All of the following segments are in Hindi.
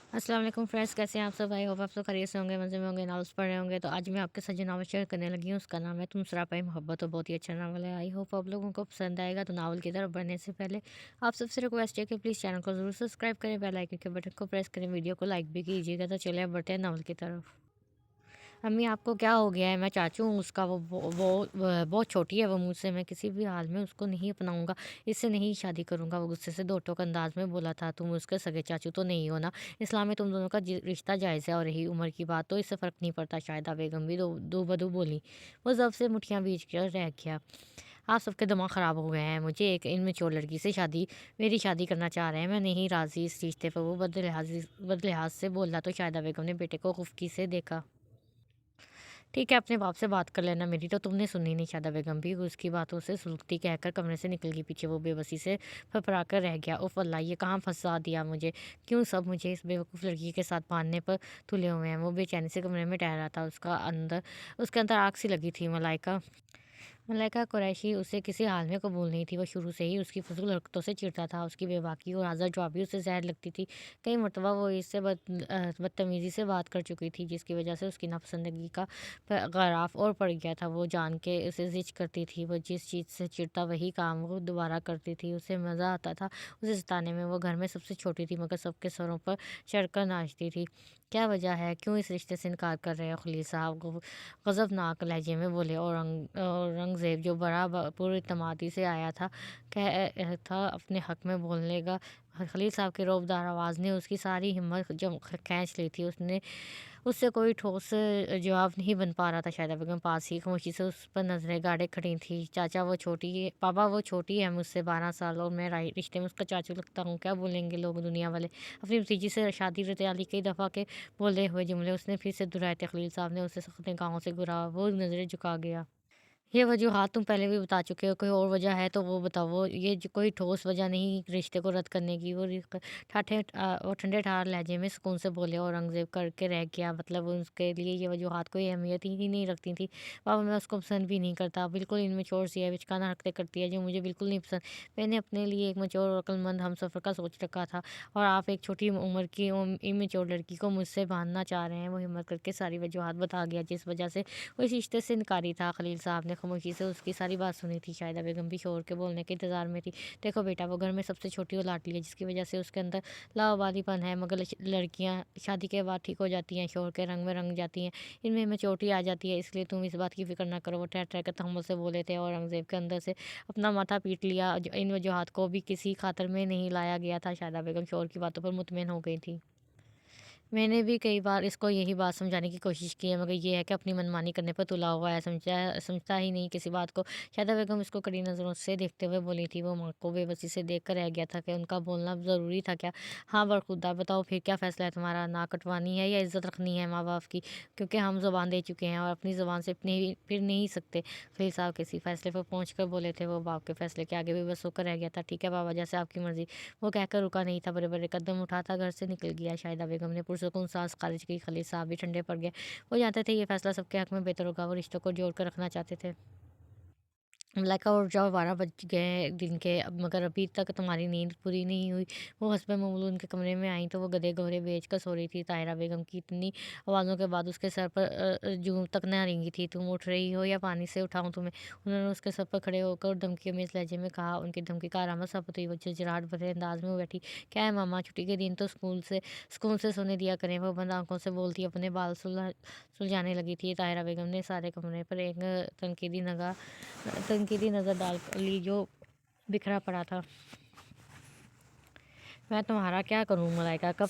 अस्सलाम वालेकुम फ्रेंड्स, कैसे हैं आप सब? आई होप आप सब खैरियत से होंगे, मज़े में होंगे, नावल्स पढ़ रहे होंगे। तो आज मैं आपके साथ जो नावल शेयर करने लगी हूँ उसका नाम है तुम सरापाई मोहब्बत। तो बहुत ही अच्छा नावल है। आई होप आप लोगों को पसंद आएगा। तो नावल की तरफ बढ़ने से पहले आप सबसे रिक्वेस्ट है कि प्लीज़ चैनल को ज़रूर सब्सक्राइब करें, बेल आइकन के बटन को प्रेस करें, वीडियो को लाइक भी कीजिएगा। तो चलिए अब बढ़ते हैं नावल की तरफ। अम्मी आपको क्या हो गया है? मैं चाचू हूँ उसका, वो बहुत छोटी है वो मुझसे, मैं किसी भी हाल में उसको नहीं अपनाऊँगा, इससे नहीं शादी करूँगा। वो गुस्से से दो टोक अंदाज में बोला था। तुम उसके सगे चाचू तो नहीं हो ना? इस्लाम में तुम दोनों का रिश्ता जायज़ है और रही उम्र की बात तो इससे फ़र्क नहीं पड़ता। शायदा बेगम भी दो बदू बोली। वो ज़ब्त से मुठ्ठियाँ भींच कर रह गया। आप सबके दिमाग ख़राब हो गए हैं। मुझे एक इनमेच्योर लड़की से मेरी शादी करना चाह रहे हैं। मैं नहीं राज़ी इस रिश्ते पर। वो बदलिहाज से बोला तो शायदा बेगम ने बेटे को खुफकी से देखा। ठीक है, अपने बाप से बात कर लेना, मेरी तो तुमने सुनी नहीं। शादा बेगम भी उसकी बातों से सुलगती कहकर कमरे से निकल गई। पीछे वो बेबसी से फड़फड़ा कर रह गया। उफ़ अल्लाह, ये कहाँ फंसा दिया मुझे। क्यों सब मुझे इस बेवकूफ़ लड़की के साथ बांधने पर तुले हुए हैं। वो बेचैनी से कमरे में ठहरा था। उसके अंदर आग सी लगी थी। मलाइका कुरैशी उसे किसी हाल में कबूल नहीं थी। वो शुरू से ही उसकी फजूल हरकतों से चिढ़ता था। उसकी बेबाकी और आज़ार जवाबी उसे ज़हर लगती थी। कई मरतबा वो इससे बदतमीज़ी से बात कर चुकी थी, जिसकी वजह से उसकी नापसंदगी का गराफ और पड़ गया था। वो जान के उसे ज़िच करती थी। वो जिस चीज़ से चिढ़ता वही काम वो दोबारा करती थी। उसे मज़ा आता था उसे सताने में। वो घर में सबसे छोटी थी, मगर सबके सरों पर चढ़कर नाचती थी। क्या वजह है? क्यों इस रिश्ते से इनकार कर रहे हो खलील साहब? गज़बनाक लहजे में बोले। औरंगज़ेब, जो बड़ा पुरइत्तेमादी से आया था, था अपने हक़ में बोलने का। खलील साहब की रौबदार आवाज़ ने उसकी सारी हिम्मत खींच ली थी। उससे कोई ठोस जवाब नहीं बन पा रहा था। शायदा बेगम पास ही खामोशी से उस पर नज़रें गाड़े खड़ी थी। चाचा वो छोटी है, पापा वो छोटी है मुझसे 12 साल, और मैं रिश्ते में उसका चाचू लगता हूँ। क्या बोलेंगे लोग दुनिया वाले? अपनी भतीजी से शादी रतियाली कई दफ़ा के बोले हुए जुमले उसने फिर से दोहराए थे। खलील साहब ने उसे सख्त निगाहों से घूरा। वो नज़रें झुका गया। ये वजूहात तुम पहले भी बता चुके हो, कोई और वजह है तो वो बताओ। वो ये कोई ठोस वजह नहीं रिश्ते को रद्द करने की। वो ठंडे ठार लहजे में सुकून से बोले। औरंगज़ेब करके रह गया। मतलब उसके लिए ये वजूहात कोई अहमियत ही नहीं रखती थी। पापा, मैं उसको पसंद भी नहीं करता। बिल्कुल इनमेच्योर सी है, विचकाना हरकतें करती है जो मुझे बिल्कुल नहीं पसंद। मैंने अपने लिए एक मैच्योर और अक्लमंद हमसफ़र का सोच रखा था, और आप एक छोटी उम्र की इमेच्योर लड़की को मुझसे बांधना चाह रहे हैं। वो हिम्मत करके सारी वजूहात बता गया जिस वजह से वो इस रिश्ते से इनकारी था। खलील साहब ने खामोशी से उसकी सारी बात सुनी थी। शायदा बेगम भी शोर के बोलने के इंतज़ार में थी। देखो बेटा, वो घर में सबसे छोटी और लाडली है, जिसकी वजह से उसके अंदर लावारिपन है। मगर लड़कियां शादी के बाद ठीक हो जाती हैं, शोर के रंग में रंग जाती हैं, इनमें मैच्योरिटी आ जाती है। इसलिए तुम इस बात की फिक्र ना करो। वो ठहर ठहर कर तहम्मुल से बोले थे। और औरंगज़ेब के अंदर से अपना माथा पीट लिया। इन वजूहात को भी किसी खातर में नहीं लाया गया था। शायदा बेगम शोर की बातों पर मुतमिन हो गई थी। मैंने भी कई बार इसको यही बात समझाने की कोशिश की है, मगर ये है कि अपनी मनमानी करने पर तुला हुआ है। समझता ही नहीं किसी बात को। शायदा बेगम इसको कड़ी नज़रों से देखते हुए बोली थी। वो माँ को बेबसी से देख कर रह गया था कि उनका बोलना ज़रूरी था क्या? हाँ बरखुरदार, बताओ फिर क्या फ़ैसला है तुम्हारा? नाक कटवानी है या इज़्ज़त रखनी है माँ बाप की? क्योंकि हम ज़ुबान दे चुके हैं और अपनी ज़ुबान से फिर नहीं सकते। खलील साहब किसी फ़ैसले पर पहुँच कर बोले थे। वो बाप के फ़ैसले के आगे बेबस होकर रह गया था। ठीक है बाबा, जैसे आपकी मर्ज़ी। वो कहकर रुका नहीं था, बड़े-बड़े कदम उठाता घर से निकल गया। शाहिदा बेगम ने पुरसुकून साँस खारिज की। खलील साहब भी ठंडे पड़ गए। वो जानते थे ये फैसला सबके हक में बेहतर होगा। वो रिश्तों को जोड़ कर रखना चाहते थे। मलाइका, उठ जाओ, 12 बज गए दिन के। अब मगर अभी तक तुम्हारी नींद पूरी नहीं हुई। वो हस्बे ममलून उनके कमरे में आई तो वो गधे घोड़े बेच कर सो रही थी। ताहिरा बेगम की इतनी आवाज़ों के बाद उसके सर पर जूं तक न रेंगी थी। तुम उठ रही हो या पानी से उठाऊं तुम्हें? उन्होंने उसके सर पर खड़े होकर धमकी में इस लहजे में कहा। उनकी धमकी का आरामद साबित हुई। वो झिझराहट भरे अंदाज में वो बैठी। क्या है मामा, छुट्टी के दिन तो स्कूल से सोने दिया करें। वो बंद आंखों से बोलती अपने बाल सुलझाने लगी थी। ताहिरा बेगम ने सारे कमरे पर एक तनकीदी नज़र डाल ली जो बिखरा पड़ा था। मैं तुम्हारा क्या करूं मलाइका, कब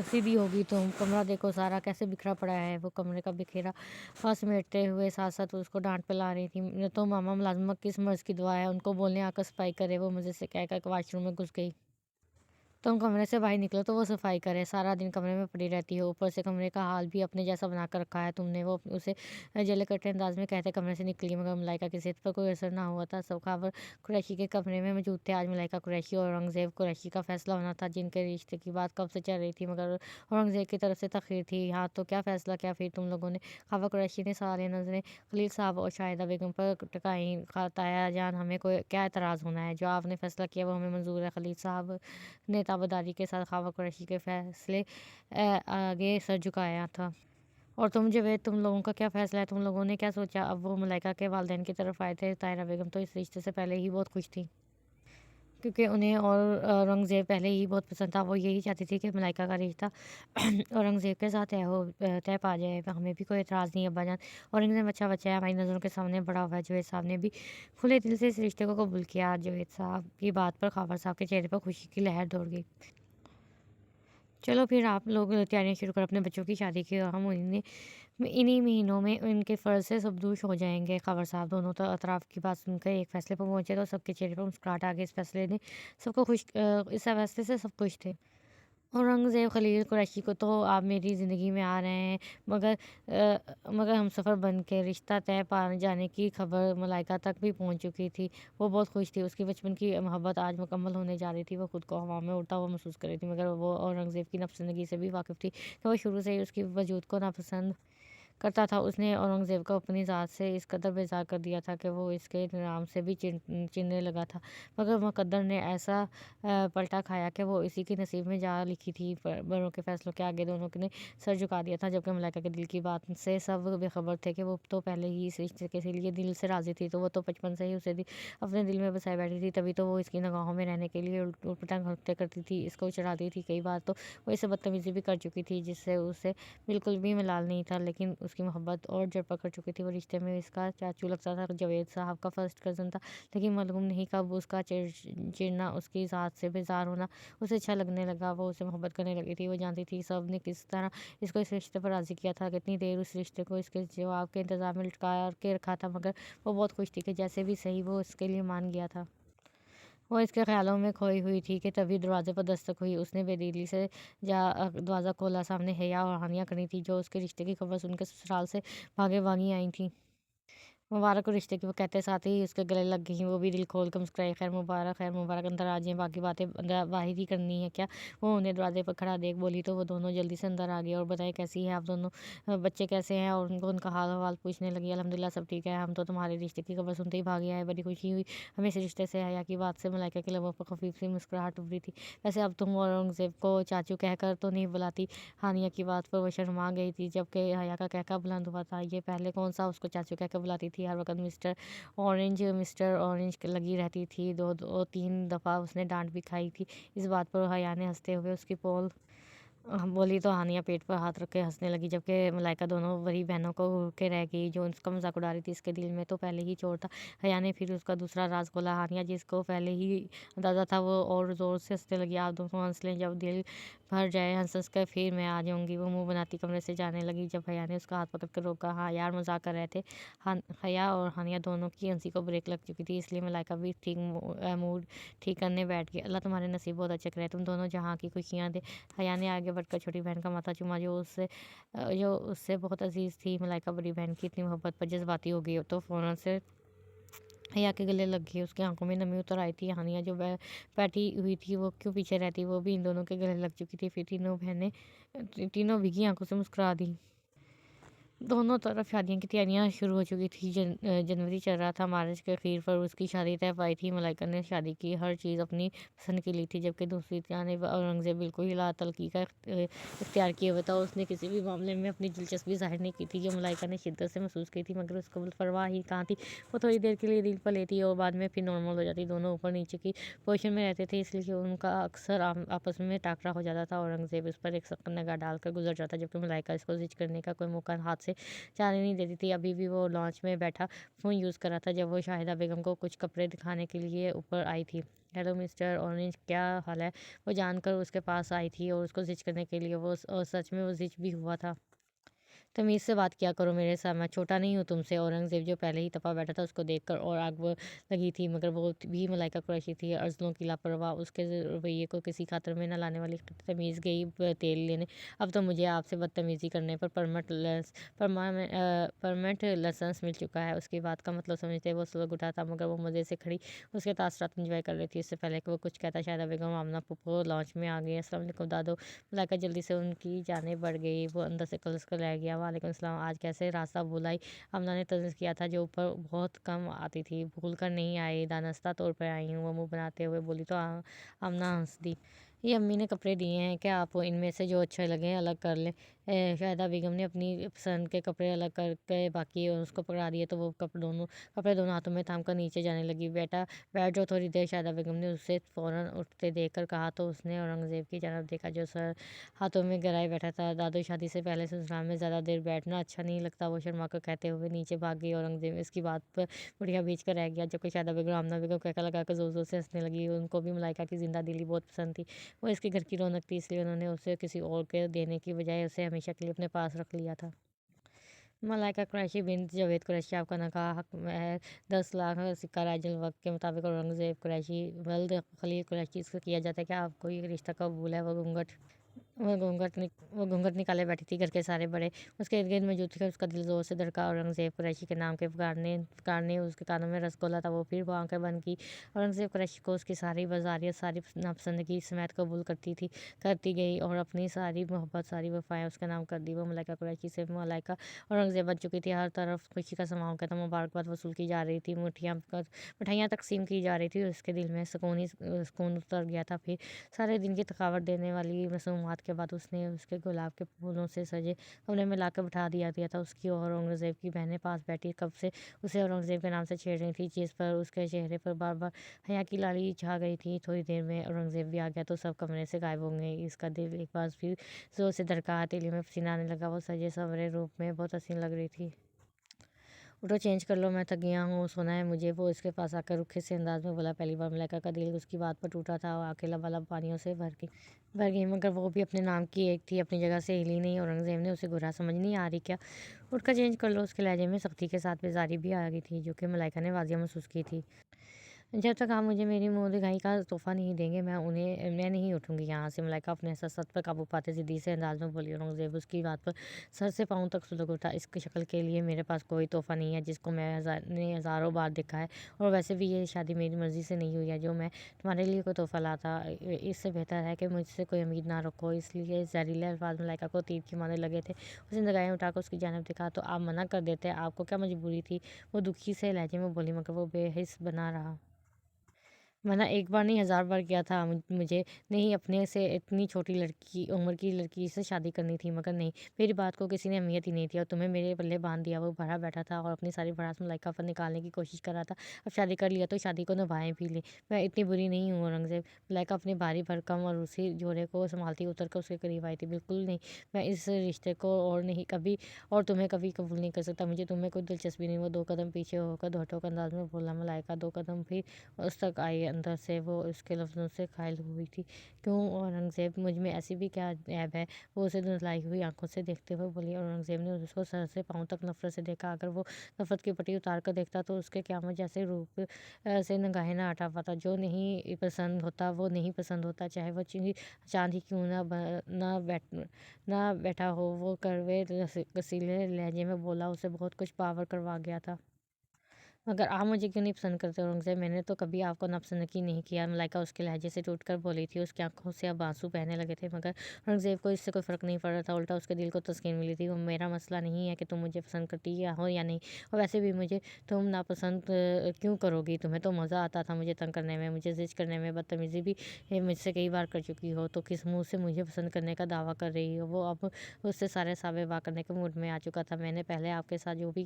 सीधी होगी तुम? कमरा देखो सारा कैसे बिखरा पड़ा है। वो कमरे का बिखेरा हुआ समेटते हुए साथ साथ उसको डांट पे ला रही थी। तो मामा, मुलाजमत किस मर्ज़ की दुआ है? उनको बोलने आकर सफाई करे। वो मज़े से कहकर वाशरूम में घुस गई। तुम कमरे से बाहर निकलो तो वो सफाई करे। सारा दिन कमरे में पड़ी रहती हो, ऊपर से कमरे का हाल भी अपने जैसा बना कर रखा है तुमने। वो उसे जले कटे अंदाज में कहते कमरे से निकली, मगर मलाइका की सेहत पर कोई असर ना हुआ था। सब खबर कुरैशी के कमरे में मौजूद थे। आज मलाइका कुरैशी और औरंगज़ेब कुरैशी का फैसला होना था, जिनके रिश्ते की बात कब से चल रही थी, मगर औरंगज़ेब की तरफ से तखीर थी। हाँ तो क्या फैसला किया फिर तुम लोगों ने? खबर कुरैशी ने सारे नजरें खलील साहब और शाहिदा बेगम पर टिकाई। ताया जान, हमें कोई क्या एतराज़ होना है? जो आपने फैसला किया वो हमें मंजूर है। खलील साहब ने ताबेदारी के साथ खावर कुरैशी के फैसले आगे सर झुकाया था। और तुम जावेद, तुम लोगों का क्या फ़ैसला है? तुम लोगों ने क्या सोचा? अब वो मलाइका के वालिदैन की तरफ आए थे। ताहिरा बेगम तो इस रिश्ते से पहले ही बहुत खुश थी, क्योंकि उन्हें और औरंगज़ेब पहले ही बहुत पसंद था। वो यही चाहती थी कि मलाइका का रिश्ता औरंगज़ेब के साथ तय पा जाए। हमें भी कोई एतराज़ नहीं है अब्बाजान। औरंगज़ेब अच्छा बच्चा है, हमारी नज़रों के सामने बड़ा हुआ है। जावेद साहब ने भी खुले दिल से इस रिश्ते को कबूल किया। जावेद साहब की बात पर खावर साहब के चेहरे पर खुशी की लहर दौड़ गई। चलो फिर आप लोग तैयारियां शुरू करो अपने बच्चों की शादी की। हम इन्हीं महीनों में इनके फ़र्ज़ से सब दूर हो जाएंगे। खबर साहब दोनों तो अतराफ़ की बात सुनकर एक फ़ैसले पर पहुंचे तो सबके चेहरे पर मुस्कुराहट आ गई। इस फैसले ने सबको इस फैसले से सब खुश थे। औरंगज़ेब खलील कुरैशी को तो आप मेरी ज़िंदगी में आ रहे हैं, मगर हमसफ़र बन के रिश्ता तय पा जाने की खबर मलाइका तक भी पहुंच चुकी थी। वो बहुत खुश थी। उसकी बचपन की मोहब्बत आज मुकम्मल होने जा रही थी। वो खुद को हवा में उड़ता हुआ महसूस कर रही थी, मगर वो औरंगज़ेब की नापसंदगी से भी वाकिफ़ थी कि वो शुरू से ही उसकी वजूद को नापसंद करता था। उसने औरंगज़ेब को अपनी ज़ात से इस कदर बेज़ार कर दिया था कि वो इसके नाम से भी चिढ़ने लगा था। मगर मुक़द्दर ने ऐसा पलटा खाया कि वो इसी के नसीब में जा लिखी थी। बड़ों के फ़ैसलों के आगे दोनों ने सर झुका दिया था, जबकि मलाइका के दिल की बात से सब बेखबर थे कि वो तो पहले ही इस रिश्ते के लिए दिल से राज़ी थी। तो वो तो बचपन से ही उसे अपने दिल में बसाए बैठी थी। तभी तो वो इसकी निगाहों में रहने के लिए उटपटांग हरकतें करती थी, इसको चढ़ाती थी। कई बार तो वो इसे बदतमीज़ी भी कर चुकी थी, जिससे उसे बिल्कुल भी मलाल नहीं था, लेकिन उसकी मोहब्बत और जड़ पकड़ चुकी थी। वो रिश्ते में इसका चाचू लगता था, जावेद साहब का फर्स्ट कज़न था, लेकिन मालूम नहीं कब उसका चिढ़ना, उसकी ज़ात से बेज़ार होना उसे अच्छा लगने लगा। वो उसे मोहब्बत करने लगी थी। वो जानती थी सब ने किस तरह इसको इस रिश्ते पर राज़ी किया था, कितनी देर उस रिश्ते को इसके जवाब के इंतज़ार में लटका के रखा था, मगर वो बहुत खुश थी कि जैसे भी सही वो इसके लिए मान गया था। वो इसके ख़्यालों में खोई हुई थी कि तभी दरवाज़े पर दस्तक हुई। उसने बेदिली से दरवाज़ा खोला। सामने हया और हानिया खड़ी थी, जो उसके रिश्ते की खबर सुनकर ससुराल से भागे भागी आई थीं। मुबारक हो रिश्ते की, वो कहते साथ ही उसके गले लग गई। वो भी दिल खोल कर मुस्कुराई। खैर मुबारक, अंदर आ जाएँ, बाकी बातें अंदर बाहर ही करनी है क्या? वो उन्हें दरवाजे पर खड़ा देख बोली तो वो दोनों जल्दी से अंदर आ गए। और बताएं कैसी हैं आप दोनों, बच्चे कैसे हैं? और उनको उनका हाल हवाल पूछने लगी। अल्हम्दुलिल्लाह सब ठीक है, हम तो तुम्हारे रिश्ते की खबर सुनते ही भागे आए, बड़ी खुशी हुई हमें इस रिश्ते से। हया की बात से मलाइका के लबों पर खफीफ सी मुस्कुराहट उभरी थी। वैसे अब तुम औरंगज़ेब को चाचू कहकर तो नहीं बुलाती? हानिया की बात पर वो शर्मा गई थी, जबकि हया का कहका बुलंद हुआ था। ये पहले कौन सा उसको चाचू कहकर बुलाती थी? हर वक्त मिस्टर ऑरेंज लगी रहती थी। दो तीन दफ़ा उसने डांट भी खाई थी। इस बात पर हया ने हंसते हुए उसकी पोल बोली तो हानिया पेट पर हाथ रख के हंसने लगी, जबकि मलाइका दोनों बड़ी बहनों को घूर के रह गई, जो उसका मजाक उड़ा रही थी। इसके दिल में तो पहले ही चोट था। हया ने फिर उसका दूसरा राज खोला। हानिया, जिसको पहले ही अंदाज़ा था, वो और ज़ोर से हंसने लगी। आप दोनों हंस लें, जब दिल भर जाए हंस हंस कर फिर मैं आ जाऊंगी। वो मुंह बनाती कमरे से जाने लगी, जब हया ने उसका हाथ पकड़ कर रोका। हाँ यार, मजाक कर रहे थे। हया और हानिया दोनों की हंसी को ब्रेक लग चुकी थी, इसलिए मलाइका भी मूड ठीक करने बैठ गई। अल्लाह तुम्हारे नसीब बहुत अच्छे करे, तुम दोनों जहाँ की खुशियाँ दे। हया ने आगे बढ़कर छोटी बहन का माथा चूमा, जो उससे बहुत अजीज़ थी। मलाइका बड़ी बहन की इतनी मोहब्बत पर जज्बाती हो गई तो फ़ौरन से हया के गले लग गई। उसकी आंखों में नमी उतर आई थी। हानिया जो बैठी हुई थी, वो क्यों पीछे रहती, वो भी इन दोनों के गले लग चुकी थी। फिर तीनों भीगी आंखों से मुस्कुरा दी। दोनों तरफ शादियों की तैयारियां शुरू हो चुकी थी। जनवरी चल रहा था। मार्च के आखिर पर उसकी शादी तय पाई थी। मलाइका ने शादी की हर चीज़ अपनी पसंद की ली थी, जबकि दूसरी जानिब औरंगज़ेब बिल्कुल ही लातलकी का इख्तियार किए हुआ था। उसने किसी भी मामले में अपनी दिलचस्पी जाहिर नहीं की थी, जो मलाइका ने शिद्दत से महसूस की थी, मगर उसको परवाह ही कहाँ थी। वो थोड़ी देर के लिए दिल पर लेती और बाद में फिर नॉर्मल हो जाती। दोनों ऊपर नीचे की पोजीशन में रहते थे, इसलिए उनका अक्सर आपस में टाकरा हो जाता था। औरंगज़ेब इस पर एक सख्त निगाह डालकर गुजर जाता, जबकि मलाइका इसको जिच करने का कोई मौका हाथ से जाने नहीं देती थी। अभी भी वो लॉन्च में बैठा फ़ोन यूज़ कर रहा था, जब वो शाहिदा बेगम को कुछ कपड़े दिखाने के लिए ऊपर आई थी। हेलो मिस्टर ऑरेंज, क्या हाल है? वो जानकर उसके पास आई थी और उसको जिच करने के लिए। वो और सच में वो जिच भी हुआ था। तमीज़ से बात किया करो मेरे साथ, मैं छोटा नहीं हूँ तुमसे। औरंगज़ेब जो पहले ही तपा बैठा था, उसको देखकर और आग लगी थी, मगर वो भी मलाइका कुरैशी थी। अर्ज़लों की लापरवाह उसके रवैये को किसी खातर में न लाने वाली तमीज़ गई तेल लेने। अब तो मुझे आपसे बदतमीज़ी करने पर परमानेंट लाइसेंस मिल चुका है। उसकी बात का मतलब समझते वो स्लोग उठा था, मगर वो मज़े से खड़ी उसके तासरात इंजॉय कर रही थी। इससे पहले कि वो कुछ कहता, शायदा बेगम आमना पुप्पो लॉन्च में आ गई। अस्सलाम वालेकुम दादो। मलाइका जल्दी से उनकी जाने बढ़ गई। वो अंदर से कलस कर रह गया। वालेकुम सलाम, आज कैसे रास्ता भुलाई? आमना ने तजवीज़ किया था, जो ऊपर बहुत कम आती थी। भूल कर नहीं आई, दानस्ता तौर पर आई हूँ, वो मुँह बनाते हुए बोली तो आमना हंस दी। ये अम्मी ने कपड़े दिए हैं कि आप इनमें से जो अच्छे लगे अलग कर लें। शाहिदा बेगम ने अपनी पसंद के कपड़े अलग करके बाकी उसको पकड़ा दिए, तो वो कपड़े दोनों हाथों में थाम कर नीचे जाने लगी। बेटा बैठ जाओ थोड़ी देर, शाहिदा बेगम ने उसे फ़ौरन उठते देखकर कहा, तो उसने औरंगज़ेब की जानब देखा जो सर हाथों में गराए बैठा था। दादू शादी से पहले ससुराल में ज़्यादा देर बैठना अच्छा नहीं लगता, वो शर्मा कर कहते हुए नीचे भाग गई। औरंगज़ेब इसकी बात पर बुढ़िया बीच कर रह गया, जबकि शाहिदा बेगम आमना बेगम कहका लगाकर ज़ोर-ज़ोर से हँसने लगी। उनको भी मलाइका की ज़िंदा दिली बहुत पसंद थी। वो इसके घर की रौनक थी, इसलिए उन्होंने उसे किसी और के देने की बजाय उसे हमेशा के लिए अपने पास रख लिया था। मलाइका कुरैशी बिन्त जावेद कुरैशी आपका नकाह हक में है 10 लाख सिक्का राजुल वक्त के मुताबिक औरंगज़ेब कुरैशी वल्द खलील कुरैशी से किया जाता है। क्या आपको ये रिश्ता कबूल है? वो घूंघट निकाले बैठी थी। घर के सारे बड़े उसके इर्द-गिर्द मौजूद थे। उसका दिल ज़ोर से धड़का। औरंगज़ेब कुरैशी के नाम के पुकारने उसके कानों में रसगुल्ला था। वो फिर वो आँखें बंद की। औरंगज़ेब कुरैशी को उसकी सारी बाज़ारियत, सारी नापसंदगी समेत कबूल करती गई और अपनी सारी मोहब्बत, सारी वफ़ाएँ उसके नाम कर दी। वो मलाइका कुरैशी से मलाइका औरंगज़ेब बन चुकी थी। हर तरफ खुशी का समाओ था। मुबारकबाद वसूल की जा रही थी। मिठाइयाँ तक़सीम की जा रही थी। उसके दिल में सुकून उतर गया था। फिर सारे दिन की थकावट देने वाली मसरूमात के बाद उसने उसके गुलाब के फूलों से सजे कमरे में लाकर दिया था। उसकी और औरंगज़ेब की बहनें पास बैठी कब से उसे औरंगज़ेब के नाम से छेड़ रही थी, जिस पर उसके चेहरे पर बार-बार हया की लाली छा गई थी। थोड़ी देर में औरंगज़ेब भी आ गया तो सब कमरे से गायब हो गए। इसका दिल एक बार फिर ज़ोर से धड़का, हथेलियों में पसीना आने लगा। वो सजे-संवरे रूप में बहुत हसीन लग रही थी। उठो चेंज कर लो, मैं थक गया हूँ, सोना है मुझे। वो उसके पास आकर रुखे से अंदाज में बोला। पहली बार मलाइका का दिल उसकी बात पर टूटा था और आंखें लबालब पानियों से भर गई, मगर वो भी अपने नाम की एक थी, अपनी जगह से हिली नहीं। औरंगज़ेब ने उसे बुरा समझ नहीं आ रही क्या? उठकर चेंज कर लो। उसके लहजे में सख्ती के साथ बेजारी भी आ गई थी, जो कि मलाइका ने वाजिया महसूस की थी। जब तक आप मुझे मेरी मोदिगाई का तोहफ़ा नहीं देंगे, मैं नहीं उठूँगी यहाँ से। मलाइका अपने एहसासात पर काबू पाते ज़िद्दी से अंदाज में बोली। औरंगज़ेब उसकी बात पर सर से पाँव तक सुलग उठा। इसकी शक्ल के लिए मेरे पास कोई तोहफ़ा नहीं है, जिसको मैंने हज़ारों बार देखा है, और वैसे भी ये शादी मेरी मर्ज़ी से नहीं हुई है। जो मैं तुम्हारे लिए कोई तोहफ़ा लाता, इससे बेहतर है कि मुझसे कोई उम्मीद ना रखो। इसलिए ज़हरीले अल्फाज मलाइका को तीर के मारने लगे थे। उसने निगाहें उठाकर उसकी जानिब देखा, तो आप मना कर देते, आपको क्या मजबूरी थी? वो दुखी से लहजे में बोली, मगर वो बेहिस बना रहा। मना एक बार नहीं 1000 बार किया था। मुझे नहीं अपने से इतनी छोटी लड़की उम्र की लड़की से शादी करनी थी, मगर नहीं, मेरी बात को किसी ने अहमियत ही नहीं दी और तुम्हें मेरे पल्ले बांध दिया। वो भरा बैठा था और अपनी सारी भड़ास मलाइका पर निकालने की कोशिश कर रहा था। अब शादी कर लिया तो शादी को निभाएं भी ले। मैं इतनी बुरी नहीं हूँ औरंगज़ेब। मलाइका अपनी भारी भरकम और उसी जोड़े को संभालती उतर कर उसके करीब आई थी। बिल्कुल नहीं, मैं इस रिश्ते को और नहीं कभी और तुम्हें कभी कबूल नहीं कर सकता। मुझे तुम्हें कोई दिलचस्पी नहीं। वो 2 कदम पीछे होकर धोटोक अंदाज में बोला। मलाइका 2 कदम फिर उस तक आई। अंदर से वो उसके लफ्ज़ों से घायल हुई थी। क्यों औरंगज़ेब, मुझ में ऐसी भी क्या ऐब है? वो उसे धुंधलाई हुई आंखों से देखते हुए बोली। औरंगज़ेब ने उसको सर से पाँव तक नफ़रत से देखा। अगर वो नफ़रत की पट्टी उतार कर देखता तो उसके क़यामत जैसे रूप से निगाहें ना हटा पाता। जो नहीं पसंद होता वो नहीं पसंद होता, चाहे वो चाँद ही क्यों ना बैठा हो। वो कड़वे रसीले लहजे में बोला। उसे बहुत कुछ पावर करवा गया था। मगर आप मुझे क्यों नहीं पसंद करते औरंगज़ेब? मैंने तो कभी आपको नापसंद नहीं किया। मलाइका उसके लहजे से टूटकर बोली थी। उसकी आंखों से अब आंसू बहने लगे थे, मगर औरंगज़ेब को इससे कोई फ़र्क नहीं पड़ रहा था। उल्टा उसके दिल को तस्कीन मिली थी। वो मेरा मसला नहीं है कि तुम मुझे पसंद करती या नहीं, और वैसे भी मुझे तुम नापसंद क्यों करोगी? तुम्हें तो मज़ा आता था मुझे तंग करने में, मुझे ज़िद करने में। बदतमीज़ी भी मुझसे कई बार कर चुकी हो, तो किस मुँह से मुझे पसंद करने का दावा कर रही हो? वो अब उससे सारे सावे वाह करने के मूड में आ चुका था। मैंने पहले आपके साथ जो भी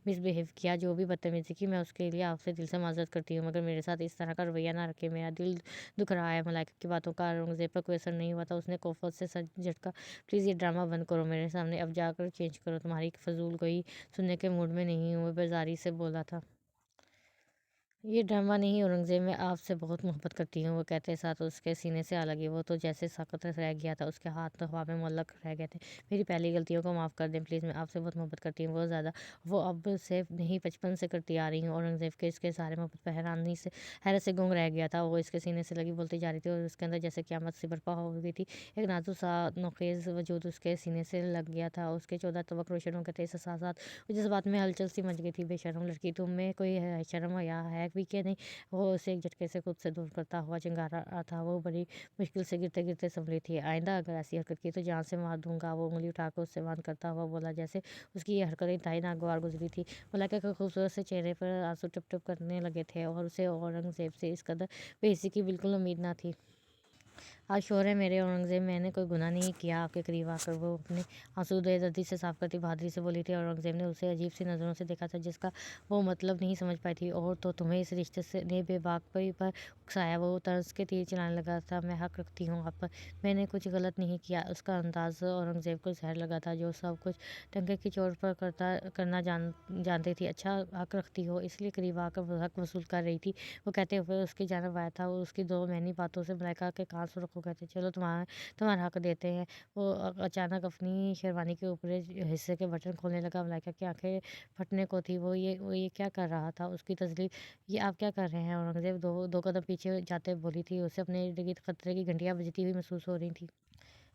मिसबिहेव किया, जो भी बदतमीज़ी की, मैं उसके लिए आपसे दिल से माज़रत करती हूँ, मगर मेरे साथ इस तरह का रवैया ना रखें। मेरा दिल दुख रहा है। मलाइका की बातों का औरंगज़ेब पर कोई असर नहीं हुआ था। उसने कोफ़त से सर झटका। प्लीज़ ये ड्रामा बंद करो मेरे सामने। अब जाकर चेंज करो। तुम्हारी फ़ज़ूल गोई सुनने के मूड में नहीं हूँ। वो बेज़ारी से बोला था। ये ड्रामा नहीं औरंगज़ेब, मैं आपसे बहुत मोहब्बत करती हूँ। वो कहते साथ उसके सीने से आ लगी। वो तो जैसे साक़त रह गया था। उसके हाथ तो हवा में मुअल्लक़ रह गए थे। मेरी पहली गलतियों को माफ़ कर दें प्लीज़। मैं आपसे बहुत मोहब्बत करती हूँ, बहुत ज़्यादा। वो अब से नहीं, बचपन से करती आ रही हूँ। औरंगज़ेब के इसके सारे मोहब्बत पर हैरत से गूंग रह गया था। वो इसके सीने से लगी बोलती जा रही थी और उसके अंदर जैसे क़यामत सी बर्पा हो गई थी। एक नाज़ुक सा नोखेज़ वजूद उसके सीने से लग गया था। उसके 14 तबक रोशन हो गए थे। इसके साथ-साथ जिस बात में हलचल सी मच गई थी। बेशर्म लड़की, तुम में कोई शर्म हया है भी कि नहीं? वो उसे एक झटके से खुद से दूर करता हुआ चिंगारा रहा था। वो बड़ी मुश्किल से गिरते-गिरते सँभली थी। आइंदा अगर ऐसी हरकत की तो जान से मार दूँगा। वो उँगली उठाकर उससे वार्न करता हुआ बोला। जैसे उसकी ये हरकत इंतहाई नागवार गुज़री थी। मलाइका के खूबसूरत से चेहरे पर आँसू टप-टप करने लगे थे और उसे औरंगज़ेब से इस कदर बेइज़्ज़ती की बिल्कुल उम्मीद न थी। आज शोर है मेरे औरंगज़ेब, मैंने कोई गुनाह नहीं किया। आपके करीब आकर वो अपने आंसू बेदर्दी से साफ करती बहादुरी से बोली थी। औरंगज़ेब ने उसे अजीब सी नज़रों से देखा था जिसका वो मतलब नहीं समझ पाई थी। और तो तुम्हें इस रिश्ते से ने बेबाकी पर उकसाया। वो तर्ज के तीर चलाने लगा था। मैं हक रखती हूँ आप पर, मैंने कुछ गलत नहीं किया। उसका अंदाज औरंगज़ेब को जहर लगा था, जो सब कुछ टंके की चोट पर करना जानती थी। अच्छा हक रखती हो, इसलिए करीब आकर वो हक वसूल कर रही थी। वो कहते हुए उसकी जानब आया था। वो उसकी दो मैनी बातों से मलाइका के कान सुर्ख हो गए थे। चलो तुम्हारा हक देते हैं। वो अचानक अपनी शेरवानी के ऊपरी हिस्से के बटन खोलने लगा। मलाइका की आंखें फटने को थी। वो ये क्या कर रहा था? उसकी तसल्ली, ये आप क्या कर रहे हैं? औरंगज़ेब दो दो कदम पीछे जाते बोली थी। उसे अपने इर्द गिर्द खतरे की घंटियां बजती हुई महसूस हो रही थी।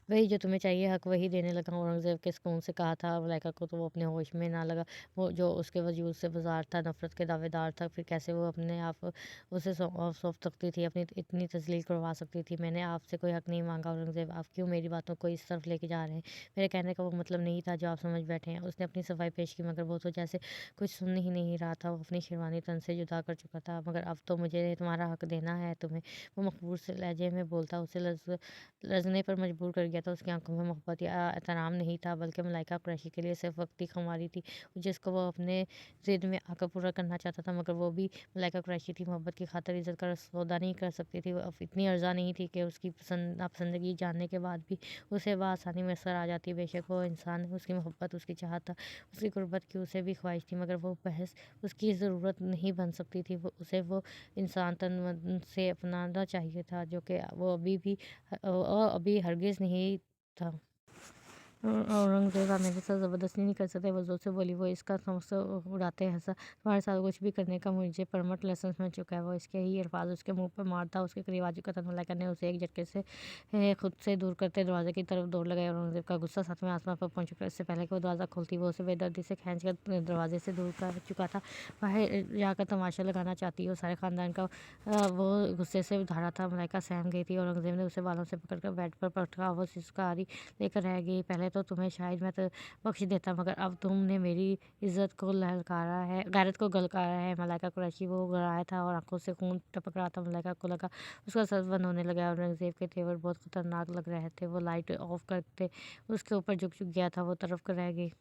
वही जो तुम्हें चाहिए, हक वही देने लगा। औरंगज़ेब के सुकून से कहा था मलाइका को, तो वो अपने होश में ना लगा। वो जो उसके वजूद से बाजार था, नफरत के दावेदार था। फिर कैसे वो अपने आप उसे सौंप सकती थी, अपनी इतनी तस्लील करवा सकती थी? मैंने आपसे कोई हक नहीं मांगा औरंगज़ेब, आप क्यों मेरी बातों को इस तरफ लेके जा रहे हैं? मेरे कहने का वो मतलब नहीं था जो आप समझ बैठे हैं। उसने अपनी सफाई पेश की, मगर वो तो जैसे कुछ सुन ही नहीं रहा था। वो अपनी शेरवानी तन से जुदा कर चुका था। मगर अब तो मुझे तुम्हारा हक देना है तुम्हें, वो मकबूल से लहजे में बोलता। उसे लजने पर मजबूर कर गया था। उसकी आंखों में मोहब्बत या एहतराम नहीं था, बल्कि मलाइका कुरैशी के लिए सिर्फ वक्ती खुमारी थी, जिसको वो अपने ज़िद में आकर पूरा करना चाहता था। मगर वो भी मलाइका कुरैशी थी, मोहब्बत की खातिर इज़्ज़त का सौदा नहीं कर सकती थी। वो अब इतनी अर्जा नहीं थी कि उसकी पसंद नापसंदगी जानने के बाद भी उसे बआसानी मैसर आ जाती। बेशक वो इंसान है, उसकी मोहब्बत, उसकी चाहत था, उसकी गुर्बत की उसे भी ख्वाहिश थी, मगर वो बहस उसकी ज़रूरत नहीं बन सकती थी। उसे वो इंसान तन मन से अपनाना चाहिए था, जो कि वो अभी हरगिज़ नहीं था। औरंगज़ेब आप मेरे साथ ज़बरदस्ती नहीं कर सकते, वो ज़ोर से बोली। वो इसका समोसा उड़ाते हंसा। तुम्हारे साथ कुछ भी करने का मुझे परमट लाइसेंस मिल चुका है। वो इसके ही अल्फाज उसके मुंह पर मारता उसके करीब आ चुका था। मलाइका ने उसे एक झटके से खुद से दूर करते दरवाजे की तरफ दौड़ लगाई। औरंगज़ेब का गुस्सा सातवें आसमान पर पहुंच चुका। इससे पहले कि वो दरवाज़ा खोलती, वो उसे बेदर्दी से खींच कर दरवाजे से दूर कर चुका था। बाहर जाकर तमाशा लगाना चाहती हो, सारे खानदान का वो गुस्से से धारा था। मलाइका सहम गई थी। औरंगज़ेब ने उसे बालों से पकड़कर बेड पर पटका। वो सिसकारी लेकर रह गई। पहले तो तुम्हें शायद मैं तो बख्श देता, मगर अब तुमने मेरी इज्जत को ललकारा है, गैरत को गलकारा है। मलाइका कुरैशी वो घबराया था और आंखों से खून टपक रहा था। मलाइका को लगा उसका सर बंद होने लगा। औरंगज़ेब के तेवर बहुत खतरनाक लग रहे थे। वो लाइट ऑफ करते उसके ऊपर झुक झुक गया था। वो तरफ कर रह गई।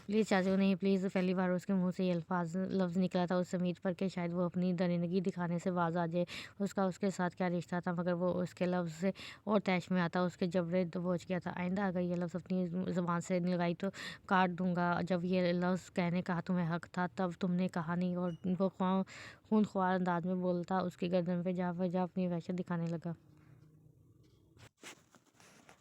प्लीज़ चाचू नहीं, प्लीज़। पहली बार उसके मुंह से ये लफ्ज़ निकला था, उस उम्मीद पर कि शायद वो अपनी दरिंदगी दिखाने से बाज आ जाए। उसका उसके साथ क्या रिश्ता था, मगर वो उसके लफ्ज़ से और तैश में आता। उसके जबड़े दबोच गया था। आइंदा अगर ये लफ्ज़ अपनी ज़ुबान से लगाई तो काट दूंगा। जब ये लफ्ज़ कहने का तुम्हें हक था, तब तुमने कहा नहीं। और वो खूनख्वार अंदाज में बोलता उसकी गर्दन पे जा अपनी वहशत दिखाने लगा।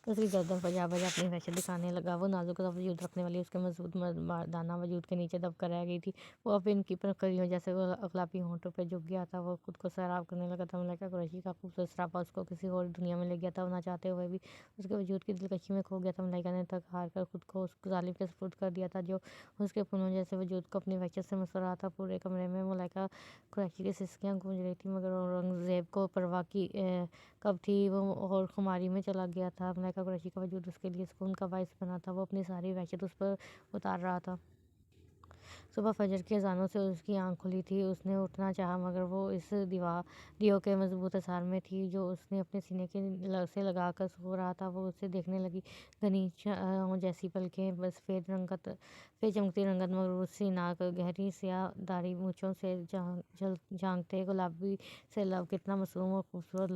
उसकी गर्दन पर जा बजा अपनी वहशत दिखाने लगा। वो नाजुक सा वजूद रखने वाली उसके मजबूत मर्दाना वजूद के नीचे दब कर रह गई थी। वो अब इनकी करियों जैसे वो अखलापी होंठों पे झुक गया था। वो खुद को सैराब करने लगा था। मलाइका कुरैशी का खूबसूरत सरापा उसको किसी और दुनिया में ले गया था। वो ना चाहते हुए भी उसके वजूद की दिलकशी में खो गया था। मलाइका ने थक हार कर खुद को उस जालिम के सुपुर्द कर दिया था, जो उसके पुनः जैसे वजूद को अपनी वहशत से मसर रहा था। पूरे कमरे में मलाइका कुरैशी की सिसकियाँ गूंज रही थी, मगर औरंगज़ेब को परवाह की कब थी। वो और खुमारी में चला गया था। मलाइका कुरैशी का वजूद उसके लिए सुकून का बाइस बना था। वो अपनी सारी वहशत उस पर उतार रहा था। सुबह फजर की अज़ानों से उसकी आँख खुली थी। उसने उठना चाहा, मगर वो इस दियों के मजबूत असर में थी जो उसने अपने सीने के से लगा कर सो रहा था। वो उसे देखने लगी। घनी जैसी पलकें, बस सफ़ेद चमकती रंगत, मगरूर सी नाक, गहरी स्याह दाढ़ी, मूँछों से झांकते गुलाबी से लब, कितना मासूम और खूबसूरत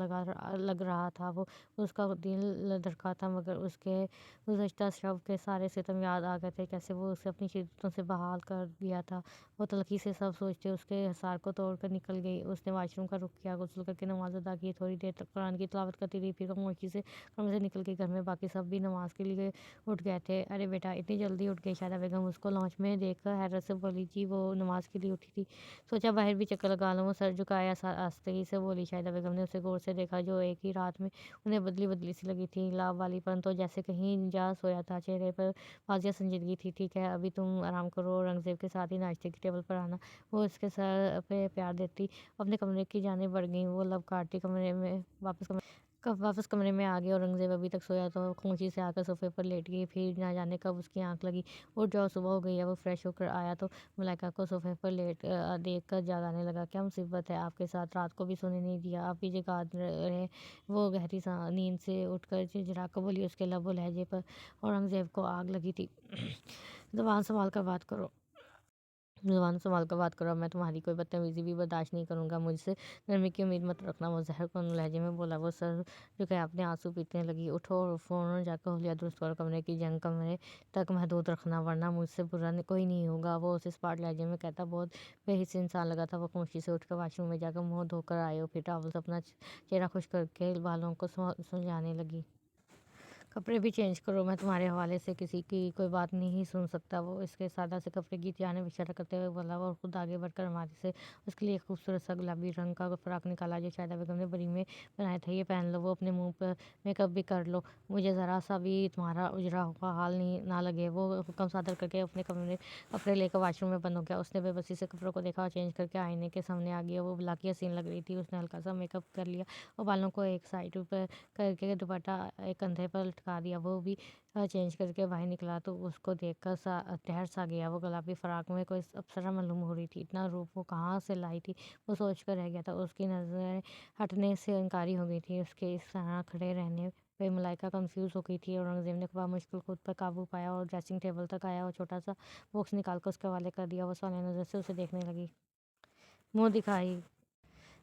लग रहा था वो। उसका दिल धड़का था, मगर उसके गुज़श्ता शब के सारे सितम याद आ गए थे, कैसे वो उसे अपनी शिद्दतों से बहाल कर दिया था। वो तल्ख़ी से सब सोचते उसके हिसार को तोड़ कर निकल गई। उसने वाशरूम का रुख किया, गुस्ल करके नमाज़ अदा की। थोड़ी देर तक कुरान की तिलावत करती रही, फिर खामोशी से कमरे से निकल गई। घर में बाकी सब भी नमाज़ के लिए उठ गए थे। अरे बेटा, इतनी जल्दी उठ गई? शायदा बेगम उसको लॉन्च में देखकर हैरत से बोली। जी, वो नमाज़ के लिए उठी थी, सोचा बाहर भी चक्कर लगा लूँ। वो सर झुकाया आस्तगी से बोली। शायदा बेगम ने उसे गौर से देखा, जो एक ही रात में उन्हें बदली बदली सी लगी थी। लाभ वाली पन तो जैसे कहीं जा सोया था। चेहरे पर वाजिया संजीदगी थी। ठीक है, अभी तुम आराम करो, औरंगज़ेब के साथ ही नाश्ते की टेबल पर आना। वो उसके सर पे प्यार देती अपने कमरे की जानिब बढ़ गई। वो लब काटती कमरे में वापस कब वापस कमरे में आ गई। औरंगज़ेब अभी तक सोया तो खामोशी से आकर सोफ़े पर लेट गई। फिर ना जाने कब उसकी आँख लगी। उठ जाओ, सुबह हो गई है। वो फ्रेश होकर आया तो मलाइका को सोफ़े पर देख कर जगाने लगा। क्या मुसीबत है आपके साथ? रात को भी सोने नहीं दिया। आप भी जगा रहे। वो गहरी नींद से उठकर झिझरा कर बोली। उसके लबो लहजे पर औरंगज़ेब को आग लगी थी। ज़ुबान संभाल कर बात करो। ज़ुबान संभाल कर बात करो। मैं तुम्हारी कोई बदतमीज़ी भी बर्दाश्त नहीं करूँगा। मुझसे नरमी की उम्मीद मत रखना। वो ज़हरखुन लहजे में बोला। वो सर झुकाए अपने आंसू पीटने लगी। उठो और फ़ौरन जाकर हुलिया दुरुस्त करो। कमरे की जंग कमरे तक महदूद रखना, वरना मुझसे बुरा कोई नहीं होगा। वो उसे स्पाट लहजे में कहता बहुत बेहिस इंसान लगा था। वो खामोशी से उठकर वॉशरूम में जाकर मुँह धोकर आए और फिर टॉवल से अपना चेहरा खुश करके बालों को सुलझाने लगी। कपड़े भी चेंज करो। मैं तुम्हारे हवाले से किसी की कोई बात नहीं सुन सकता। वो इसके सादा से कपड़े की जाने इशारा करते हुए बोला और खुद आगे बढ़कर अलमारी से उसके लिए एक खूबसूरत सा गुलाबी रंग का फ्रॉक निकाला जो शायदा बेगम ने बरी में बनाया था। ये पहन लो। वो अपने मुंह पर मेकअप भी कर लो। मुझे ज़रा सा भी तुम्हारा उजरा हुआ हाल नहीं ना लगे। वो हुक्म सादर करके अपने कपड़े लेकर वॉशरूम में बंद हो गया। उसने बेबसी से कपड़ों को देखा और चेंज करके आईने के सामने आ गया। वो बुलाकी हसीन लग रही थी। उसने हल्का सा मेकअप कर लिया और बालों को एक साइड पर करके दुपट्टा एक कंधे पर लटका दिया। वो भी चेंज करके बाहर निकला तो उसको देखकर ठहर सा गया। वो गुलाबी फ्रॉक में कोई अप्सरा मालूम हो रही थी। इतना रूप वो कहाँ से लाई थी वो सोच कर रह गया था। उसकी नज़रें हटने से इनकारी हो गई थी। उसके इस तरह खड़े रहने पे मलाइका कंफ्यूज हो गई थी। औरंगज़ेब ने मुश्किल खुद पर काबू पाया और ड्रेसिंग टेबल तक आया और छोटा सा बॉक्स निकाल कर उसके हवाले कर दिया। वो सौने नज़र से उसे देखने लगी। मुँह दिखाई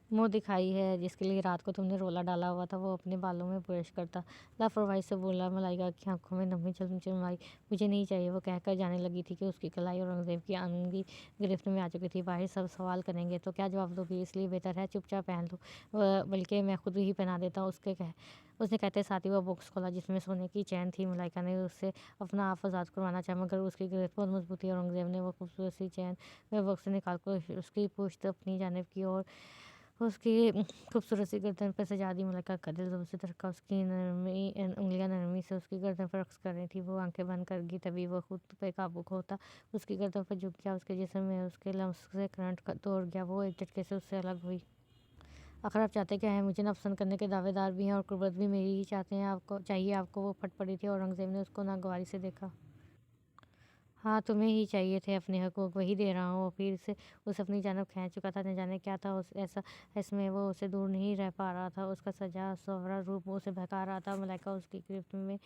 मुँह दिखाई है जिसके लिए रात को तुमने रोला डाला हुआ था। वो अपने बालों में ब्रश करता लापरवाही से बोला। मलाइका की आंखों में नमी चमचमाई। मुझे नहीं चाहिए। वो कहकर जाने लगी थी कि उसकी कलाई औरंगज़ेब की अनंगी गिरफ्त में आ चुकी थी। बाहर सब सवाल करेंगे तो क्या जवाब दोगी? इसलिए बेहतर है चुपचाप पहन लो। बल्कि मैं खुद ही पहना देता हूँ। उसने कहते साथ ही वह बॉक्स खोला जिसमें सोने की चैन थी। मलाइका ने उससे अपना आप आज़ाद करवाना चाहा मगर उसकी गिरफ्त बहुत मजबूत थी। औरंगज़ेब ने वो खूबसूरत सी चैन वह बॉक्स से निकाल कर उसकी पुश्त अपनी जानिब की और उसकी खूबसूरत सी गर्दन पर सजा दी। मलाइका का दिल ज़ोर से धड़का। उसकी उंगलियां नरमी से उसकी गर्दन पर रक्स कर रही थी। वो आंखें बंद कर गई। तभी वो खुद पे काबू खोता उसकी गर्दन पर झुक गया। उसके जिस्म में उसके लम्स से करंट तोड़ गया। वो एक झटके से उससे अलग हुई। आखिर आप चाहते क्या है? मुझे नापसंद करने के दावेदार भी हैं और कुर्बत भी मेरी ही चाहते हैं। आपको चाहिए आपको? वो फट पड़ी थी। औरंगज़ेब ने उसको नागवारी से देखा। हाँ, तुम्हें ही चाहिए थे अपने हकूक़, वही दे रहा हूँ। फिर से उसे अपनी जानब खींच चुका था। न जाने क्या था ऐसा इसमें वो उसे दूर नहीं रह पा रहा था। उसका सजा सवरा रूप उसे बहका रहा था। मलाइका उसकी गिरफ्त में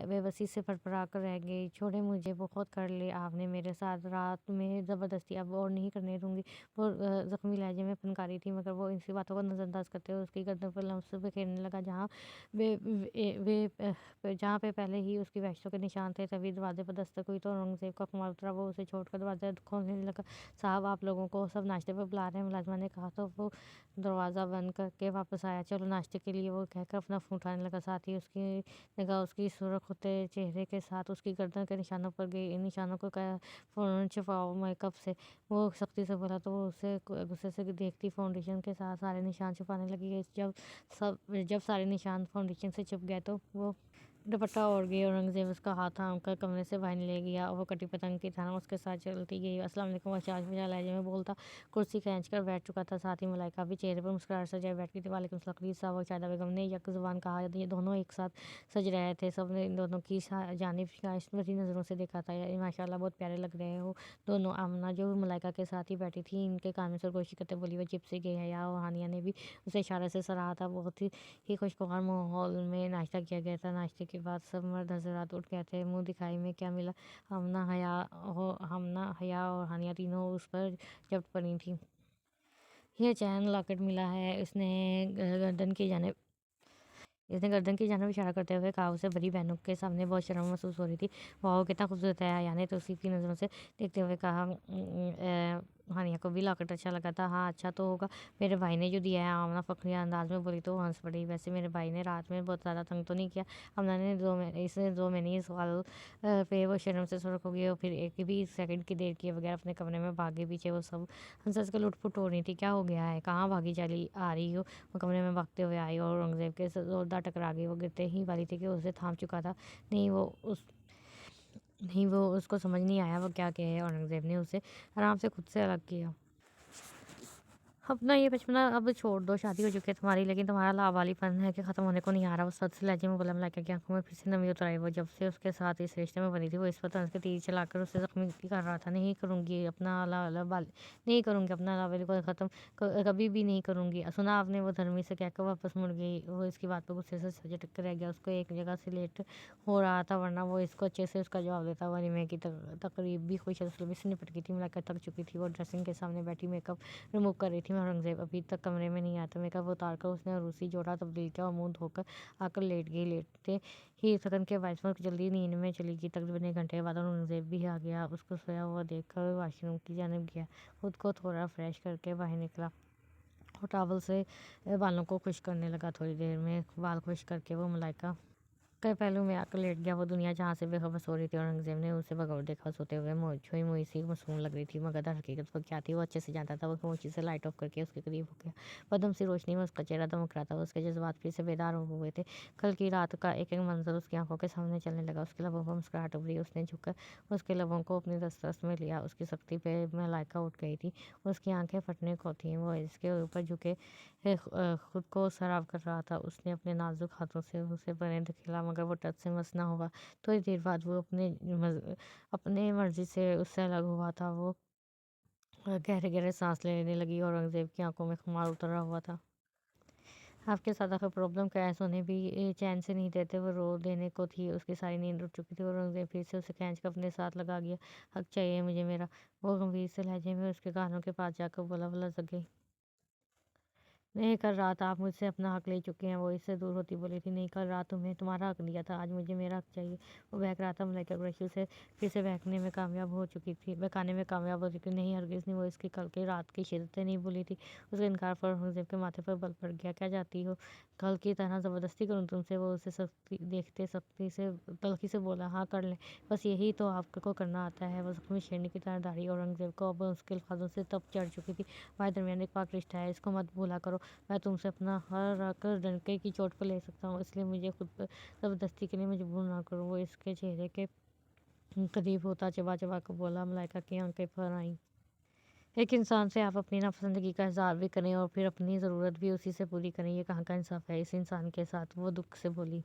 बेबसी से फड़फड़ा कर रह गई। छोड़े मुझे, बहुत कर ले आपने मेरे साथ रात में ज़बरदस्ती, अब और नहीं करने दूंगी। वो ज़ख्मी लहजे में फनकारी थी मगर वो इनसी बातों को नज़रअंदाज करते हुए उसकी गर्दन पर लम्स बिखेरने लगा जहाँ जहाँ पे पहले ही उसकी वहशतों के निशान थे। तभी दरवाजे पर दस्तक हुई तो औरंगज़ेब का कमाल उतरा। वो उसे छोड़कर दरवाज़ा खोलने लगा। साहब, आप लोगों को सब नाश्ते पर बुला रहे हैं, मुलाजिमा ने कहा तो वो दरवाज़ा बंद करके वापस आया। चलो नाश्ते के लिए, वो कहकर अपना फ़ोन उठाने लगा। साथ ही उसकी निगाह उसकी सुर्ख होते चेहरे के साथ उसकी गर्दन के निशानों पर गई। इन निशानों को फ़ौरन छुपाओ मेकअप से, वो सख्ती से बोला तो वो उसे गुस्से से देखती फाउंडेशन के साथ सारे निशान छुपाने लगी। जब सारे निशान फाउंडेशन से छुप गए तो वो दुपट्टा ओढ़ गई। औरंगज़ेब उसका हाथ थामकर कमरे से बाहर ले गया और वो कटी पतंग की तरह उसके साथ चलती गई। अस्सलाम वालेकुम, वो चाच बजा लहजे में बोलता कुर्सी खींच कर बैठ चुका था। साथ ही मलाइका भी चेहरे पर मुस्कुराहट सजाए बैठ गई थी। वालेकुम सलाम खलील साहब और शायदा बेगम ने यक ज़ुबान कहा। ये दोनों एक साथ सज रहे थे। सब ने इन दोनों की जानिब शिकायत भरी नज़रों से देखा था। माशाल्लाह, बहुत प्यारे लग रहे हो दोनों। आमना जो मलाइका के साथ ही बैठी थी इनके कान में सरगोशी करते बोली। वह जिप से गई हया और हानिया ने भी उसे इशारे से सराहा था। बहुत ही खुशगवार माहौल में नाश्ता किया गया था। नाश्ते के बाद सब मर्द हज़रात उठ गए थे। मुँह दिखाई में क्या मिला? हमना, हया और हानिया तीनों उस पर झपट पड़ी थीं। यह चैन लॉकेट मिला है। इसने गर्दन की जानब इशारा करते हुए कहा। उसे बड़ी बहनों के सामने बहुत शर्म महसूस हो रही थी। वाह, कितना खूबसूरत है! हया ने तो उसी की नज़रों से देखते हुए कहा। हानिया को भी लॉकेट अच्छा लगा था। हाँ, अच्छा तो होगा। मेरे भाई ने जो दिया है, आमना फखरिया अंदाज में बोली तो वो हंस पड़ी। वैसे मेरे भाई ने रात में बहुत ज़्यादा तंग तो नहीं किया? आमना ने दो मैंने सवाल पे वो शर्म से सुर्ख हो गई और फिर एक भी सेकंड की देर किए बगैर अपने कमरे में भागे। पीछे वो सब हंस हंस कर लुट-पुट हो रही थी। क्या हो गया है? कहाँ भागी चली आ रही हो? वो कमरे में भागते हुए आई और औरंगज़ेब के जोरदार टकरा गई। वो गिरते ही वाली थी कि उसे थाम चुका था। नहीं वो उसको समझ नहीं आया वो क्या कहे। औरंगज़ेब ने उसे आराम से खुद से अलग किया। अपना ये बचपना अब छोड़ दो, शादी हो चुकी है तुम्हारी, लेकिन तुम्हारा लावालीपन है कि ख़त्म होने को नहीं आ रहा। वो सच लहजे में बोला मलाइका की आंखों में फिर से नमी उतर आई। वो जब से उसके साथ इस रिश्ते में बनी थी, वो इस पर तंज के तीर चलाकर उसे ज़ख्मी कर रहा था। नहीं करूँगी अपना नहीं करूँगी अपना लावाली को ख़त्म, कभी भी नहीं करूँगी। सुना आपने, वो धर्मी से कहकर वापस मुड़ गई। वो इसकी बात पर गुस्से से झटक कर रह गया। उसको एक जगह से लेट हो रहा था, वरना वो इसको अच्छे से उसका जवाब देता। वो अनिमे की तकरीब भी खुश असलमी से निपट गई थी। मलाइका थक चुकी थी। वो ड्रेसिंग के सामने बैठी मेकअप रिमूव कर रही थी। औरंगज़ेब अभी तक कमरे में नहीं आया था। मेकअप उतार कर उसने रूसी जोड़ा तब्दील किया और मुंह धोकर आकर लेट गई। लेटते ही थकन के बायस में जल्दी नींद में चली गई। तकरीबन 1 घंटे के बाद औरंगज़ेब भी आ गया। उसको सोया हुआ देखकर वॉशरूम की जानिब गया। खुद को थोड़ा फ्रेश करके बाहर निकला और टॉवल से बालों को खुश करने लगा। थोड़ी देर में बाल खुश करके वो मलाइका के पहलू में आकर लेट गया। वो दुनिया जहाँ से बेखबर सो रही थी। औरंगज़ेब ने उसे बगौर देखा सोते हुए। छुई मुई सी मासूम लग रही थी, मगर दर हकीकत वो क्या थी वो अच्छे से जानता था। वो खामोशी से लाइट ऑफ करके उसके करीब हो गया। पदम सी रोशनी में उसका चेहरा दमक रहा था। उसके जज्बात फिर से बेदार हो हुए थे। कल की रात का एक एक मंजर उसकी आंखों के सामने चलने लगा। उसके लबों पर मुस्कुराहट उभरी। उसने झुककर उसके लबों को अपनी दस्तरस में लिया। उसकी सख्ती पे मलाइका उठ गई थी। उसकी आंखें फटने को थीं। वो इसके ऊपर झुके खुद को सराब कर रहा था। उसने अपने नाजुक हाथों से उसे बने खेला, मगर वो टच से मस ना हुआ। थोड़ी देर बाद वो अपने मर्जी से उससे अलग हुआ था। वो गहरे गहरे सांस लेने लगी और औरंगज़ेब की आंखों में खुमार उतरा हुआ था। आपके साथ आखिर प्रॉब्लम क्या है? सोने भी चैन से नहीं देते। वो रो देने को थी। उसकी सारी नींद उड़ चुकी थी। औरंगज़ेब फिर से उसे खींच कर अपने साथ लगा गया। हक चाहिए मुझे मेरा। वो गंभीर से लहजे में उसके कानों के पास जाकर बोला। वो लग गई। नहीं, कल रात आप मुझसे अपना हक ले चुके हैं। वो इससे दूर होती बोली थी। नहीं, कल रात तुम्हें तुम्हारा हक दिया था, आज मुझे मेरा हक चाहिए। वो बहक रहा था। मलाइका कुरैशी उसे फिर से बहकाने में कामयाब हो चुकी थी। नहीं, हरगिज़ नहीं। वो इसकी कल की रात की शिद्दतें नहीं भूली थी। उसके इनकार पर औरंगज़ेब के माथे पर बल पड़ गया। क्या चाहती हो? कल की तरह ज़बरदस्ती करूँ तुमसे? वो उसे सख्ती से तल्खी से बोला। हाँ, कर ले। बस यही तो आपको करना आता है। वो ज़ख्मी शेरनी की तरह दाढ़ी औरंगज़ेब को अब उसके अल्फाजों से तप चढ़ चुकी थी। हमारे दरमियान एक पाक रिश्ता है, इसको मत भूला करो। मैं तुमसे अपना हर आकर डंके की चोट पर ले सकता हूँ, इसलिए मुझे खुद पर ज़बरदस्ती के लिए मजबूर ना करो। वो इसके चेहरे के करीब होता चबा चबा कर बोला। मलाइका की आंखें भर आईं। एक इंसान से आप अपनी नापसंदगी का इज़हार भी करें और फिर अपनी ज़रूरत भी उसी से पूरी करें, ये कहाँ का इंसाफ है इस इंसान के साथ? वो दुख से बोली।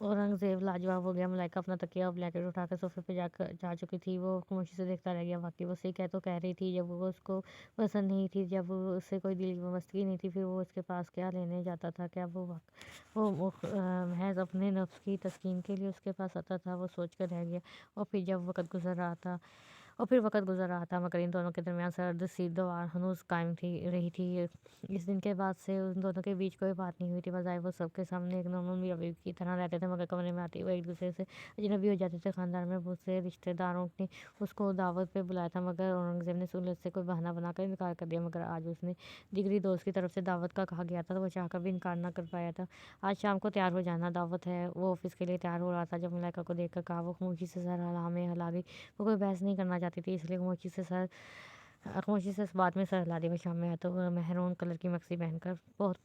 औरंगज़ेब लाजवाब हो गया। मलाइका अपना तकिया और ब्लैंकेट उठाकर सोफे पे जा चुकी थी। वो खामोशी से देखता रह गया। वाकई वो सही कह रही थी। जब वो उसको पसंद नहीं थी, जब वो उससे कोई दिल की वाबस्तगी नहीं थी, फिर वो उसके पास क्या लेने जाता था? क्या महज अपने नफ्स की तस्कीन के लिए उसके पास आता था? वो सोच कर रह गया। और फिर जब वक़्त गुज़र रहा था और फिर वक़्त गुज़र रहा था, मगर इन दोनों के दरमियान सर्द सी दीवार हनूज़ कायम रही थी। इस दिन के बाद से उन दोनों के बीच कोई बात नहीं हुई थी। बजाय वो सबके सामने एक नॉर्मल मियाँ-बीवी की तरह रहते थे, मगर कमरे में आते ही वो एक-दूसरे से अजनबी हो जाते थे। ख़ानदान में बहुत से रिश्तेदारों ने उसको दावत पे बुलाया था, मगर औरंगज़ेब ने सहूलियत से कोई बहाना बनाकर इनकार कर दिया। मगर आज उसने जिगरी दोस्त की तरफ से दावत का कहा गया था, तो वो चाहकर भी इनकार ना कर पाया था। आज शाम को तैयार हो जाना, दावत है। वो ऑफ़िस के लिए तैयार हो रहा था जब मलाइका को देखकर कहा। वो खामोशी से सर हिला दी। वो कोई बहस नहीं करना चाहती थी, इसलिए खामोशी से इस बात में सर हिला दी। वो शाम में आया तो वो मेहरून कलर की मैक्सी पहनकर बहुत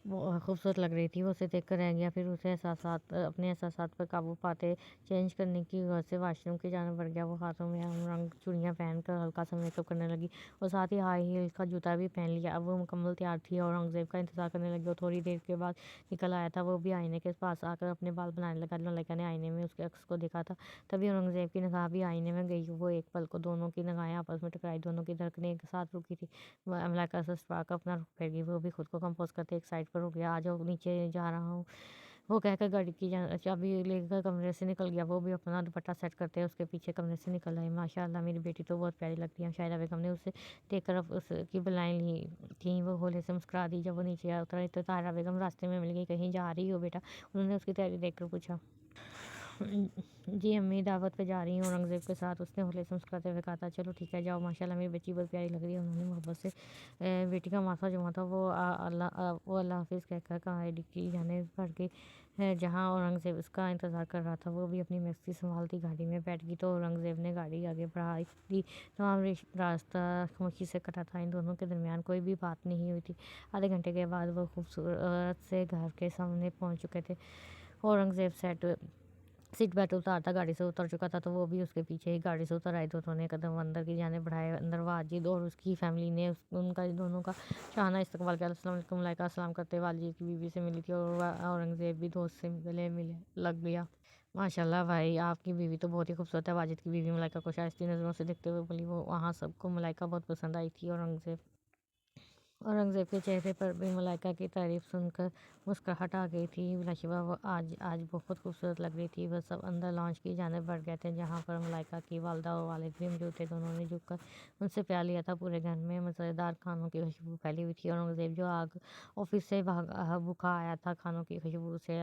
वो खूबसूरत लग रही थी। वो उसे देखकर रह गया। फिर उसे अपने एहसासात पर काबू पाते चेंज करने की वजह से वॉशरूम की जाने बढ़ गया। वो हाथों में रंग चूड़ियाँ पहनकर हल्का सा मेकअप करने लगी और साथ ही हाई हील का जूता भी पहन लिया। अब वो मुकम्मल तैयार थी और औरंगज़ेब का इंतज़ार करने लगी। वो थोड़ी देर के बाद निकल आया था। वो भी आईने के पास आकर अपने बाल बनाने लगा। मलाइका ने आईने में उसके अक्स को देखा था। तभी औरंगज़ेब की निगाह भी आईने में गई। वो एक पल को दोनों की निगाहें आपस में टकराई। दोनों की धड़कनें एक साथ रुकी थी। मलाइका से स्पार्क अपना रुख फेर गई। वो भी खुद को कंपोज करते एक साइड पर हो गया। आ जाओ, नीचे जा रहा हूँ, वो कहकर गाड़ी की चाबी लेकर कमरे से निकल गया। वो भी अपना दुपट्टा सेट करते उसके पीछे कमरे से निकल आई। माशाअल्लाह, मेरी बेटी तो बहुत प्यारी लगती है। शायरा बेगम ने उसे देखकर अब उसकी बुलाएं ली थी। वो होले से मुस्कुरा दी। जब वो नीचे उतरी तो तारा बेगम रास्ते में मिल गई। कहीं जा रही हो बेटा? उन्होंने उसकी तैयारी देखकर पूछा। जी अम्मी, दावत पे जा रही हूँ औरंगज़ेब के साथ, उसने होले से मुस्कुराते हुए कहा था। चलो ठीक है, जाओ। माशाल्लाह, मेरी बच्ची बहुत प्यारी लग रही है। उन्होंने मोहब्बत से बेटी का माथा जुमा था। वो अल्लाह हाफिज़ कहकर गाड़ी की जानिब बढ़ गई जहाँ औरंगज़ेब उसका इंतज़ार कर रहा था। वो भी अपनी मैक्सी संभालती गाड़ी में बैठ गई तो औरंगज़ेब ने गाड़ी आगे बढ़ाई दी। तमाम रास्ता खामोशी से कटा था। इन दोनों के दरमियान कोई भी बात नहीं हुई थी। आधे घंटे के बाद वो खूबसूरत से घर के सामने पहुँच चुके थे। औरंगज़ेब सेट सीट बेल्ट उतार था, गाड़ी से उतर चुका था, तो वो भी उसके पीछे ही गाड़ी से उतर आए। दोनों ने कदम अंदर की जानिब बढ़ाए। अंदर वाजिद और उसकी फैमिली ने उनका दोनों का शाहाना इस्तकबाल किया। अस्सलाम वालेकुम मलाइका सलाम करते वाजिद की बीवी से मिली थी और औरंगज़ेब भी दोस्त से गले मिले लग गया। माशाल्लाह भाई, आपकी बीवी तो बहुत ही खूबसूरत है। वाजिद की बीवी मलाइका को शाइस्ती नज़रों से देखते हुए बोली। वो वहाँ सबको मलाइका बहुत पसंद आई थी। औरंगज़ेब के चेहरे पर भी मलाइका की तारीफ़ सुनकर मुस्कुराहट आ गई थी। बिलाशुबा वो आज बहुत खूबसूरत लग रही थी। वह सब अंदर लॉन्च की जानिब बढ़ गए थे, जहाँ पर मलाइका की वालिदा और वालिद भी मौजूद थे। दोनों ने झुककर उनसे प्यार लिया था। पूरे घर में मज़ेदार खानों की खुशबू फैली हुई थी। औरंगज़ेब जो आग ऑफिस से भूखा आया था खानों की खुशबू से,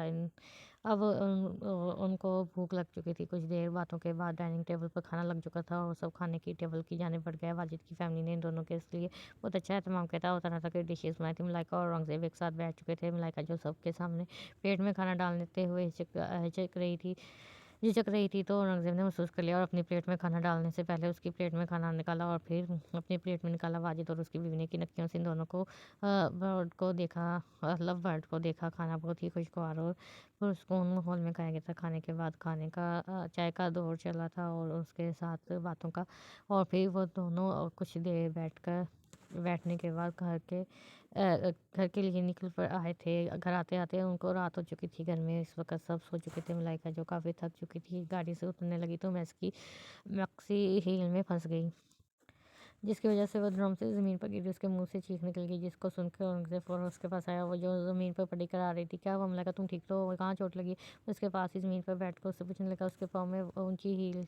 अब उनको भूख लग चुकी थी। कुछ देर बातों के बाद डाइनिंग टेबल पर खाना लग चुका था और सब खाने की टेबल की जानिब बढ़ गया। वाजिद की फैमिली ने इन दोनों के इसलिए बहुत अच्छा एहतमाम किया था और तरह तरह की डिशेज़ बनाई थी। मलाइका और औरंगज़ेब एक साथ बैठ चुके थे। मलाइका जो सबके सामने प्लेट में खाना डालते हुए हिचक रही थी तो औरंगज़ेब ने महसूस कर लिया और अपनी प्लेट में खाना डालने से पहले उसकी प्लेट में खाना निकाला और फिर अपनी प्लेट में निकाला। वाजिद और उसकी बीवी ने की नक्कियों से इन दोनों को लव बर्ड को देखा। खाना बहुत ही खुशगवार और पुरसकून माहौल में खाया गया था। खाने के बाद चाय का दौर चला था और उसके साथ बातों का। और फिर वो दोनों कुछ देर बैठने के बाद घर के लिए निकल पर आए थे। घर आते आते उनको रात हो चुकी थी। घर में इस वक्त सब सो चुके थे। मलाइका जो काफ़ी थक चुकी थी गाड़ी से उतरने लगी तो मैक्सी हील में फंस गई, जिसकी वजह से वो ड्रम से ज़मीन पर गिरी। उसके मुंह से चीख निकल गई, जिसको सुनकर औरंगज़ेब फ़ौरन उसके पास आया। वो जो ज़मीन पर पड़ी कर आ रही थी। क्या हुआ मलाइका, तुम ठीक तो हो? कहाँ चोट लगी? उसके पास ही ज़मीन पर बैठ कर उससे पूछने लगा। उसके पाँव में ऊंची हील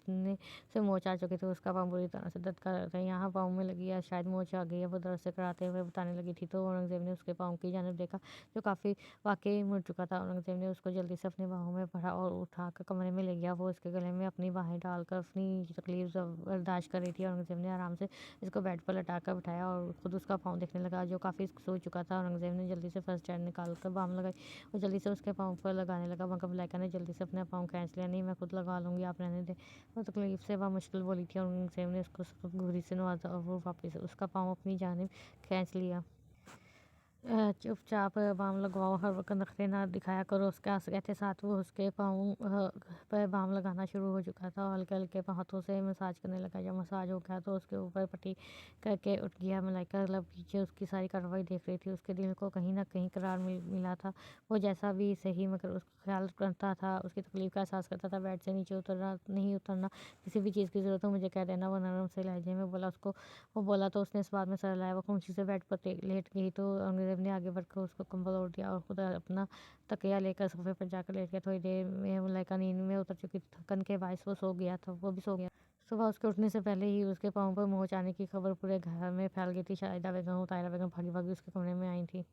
से मोच आ चुकी थी। उसका पाँव बुरी तरह से दर्द कर रहा था। यहाँ पाँव में लगी या शायद मोच आ गई है, वो दर्द से कराते हुए बताने लगी थी। तो औरंगज़ेब ने उसके पाँव की जानिब देखा जो काफ़ी वाकई मुड़ चुका था। औरंगज़ेब ने उसको जल्दी से अपनी बाहों में भरा और उठाकर कमरे में ले गया। वो उसके गले में अपनी बाहें डालकर अपनी तकलीफ बर्दाश्त कर रही थी। औरंगज़ेब ने आराम से इसको बेड पर लटाकर बिठाया और खुद उसका पाँव देखने लगा जो काफ़ी सो चुका था। औरंगज़ेब ने जल्दी से फर्स्ट एड निकाल कर बाम लगाई और जल्दी से उसके पाँव पर लगाने लगा, मगर मलाइका ने जल्दी से अपना पाँव खींच लिया। नहीं, मैं खुद लगा लूँगी, आप रहने दें। वो तकलीफ से वह मुश्किल बोली थी। औरंगज़ेब ने उसको घूरी से नवाजा और वो वापस उसका पाँव अपनी जानिब खींच लिया। चुपचाप बाम लगवाओ, हर वक्त नखरे ना दिखाया करो, उसके कहते साथ वो उसके पाँव पर बाम लगाना शुरू हो चुका था और हल्के हल्के हाथों से मसाज करने लगा। जब मसाज हो गया तो उसके ऊपर पट्टी करके उठ गया। मलाइका लब पीछे उसकी सारी कार्रवाई देख रही थी। उसके दिल को कहीं ना कहीं करार मिला था। वो जैसा भी सही मगर उसका ख्याल करता था, उसकी तकलीफ का एहसास करता था। बेड से नीचे उतरना, किसी भी चीज़ की ज़रूरत हो मुझे कह देना, वो नरम से लहजे में बोला। वो बोला तो उसने इस बात में सर लाया। वो खामोशी से बेड पर लेट गई तो अंग्रेज़ ने आगे बढ़कर उसको कंबल ओढ़ दिया और खुद अपना तकिया लेकर सोफे पर जाकर लेट गया। थोड़ी देर में मलाइका नींद में उतर चुकी थी। थकन के बायस वो सो गया था, वो भी सो गया। सुबह उसके उठने से पहले ही उसके पाँव पर मोच आने की खबर पूरे घर में फैल गई थी। शाहिदा बेगम, तायरा बेगम भागी भागी उसके कमरे में आई थी।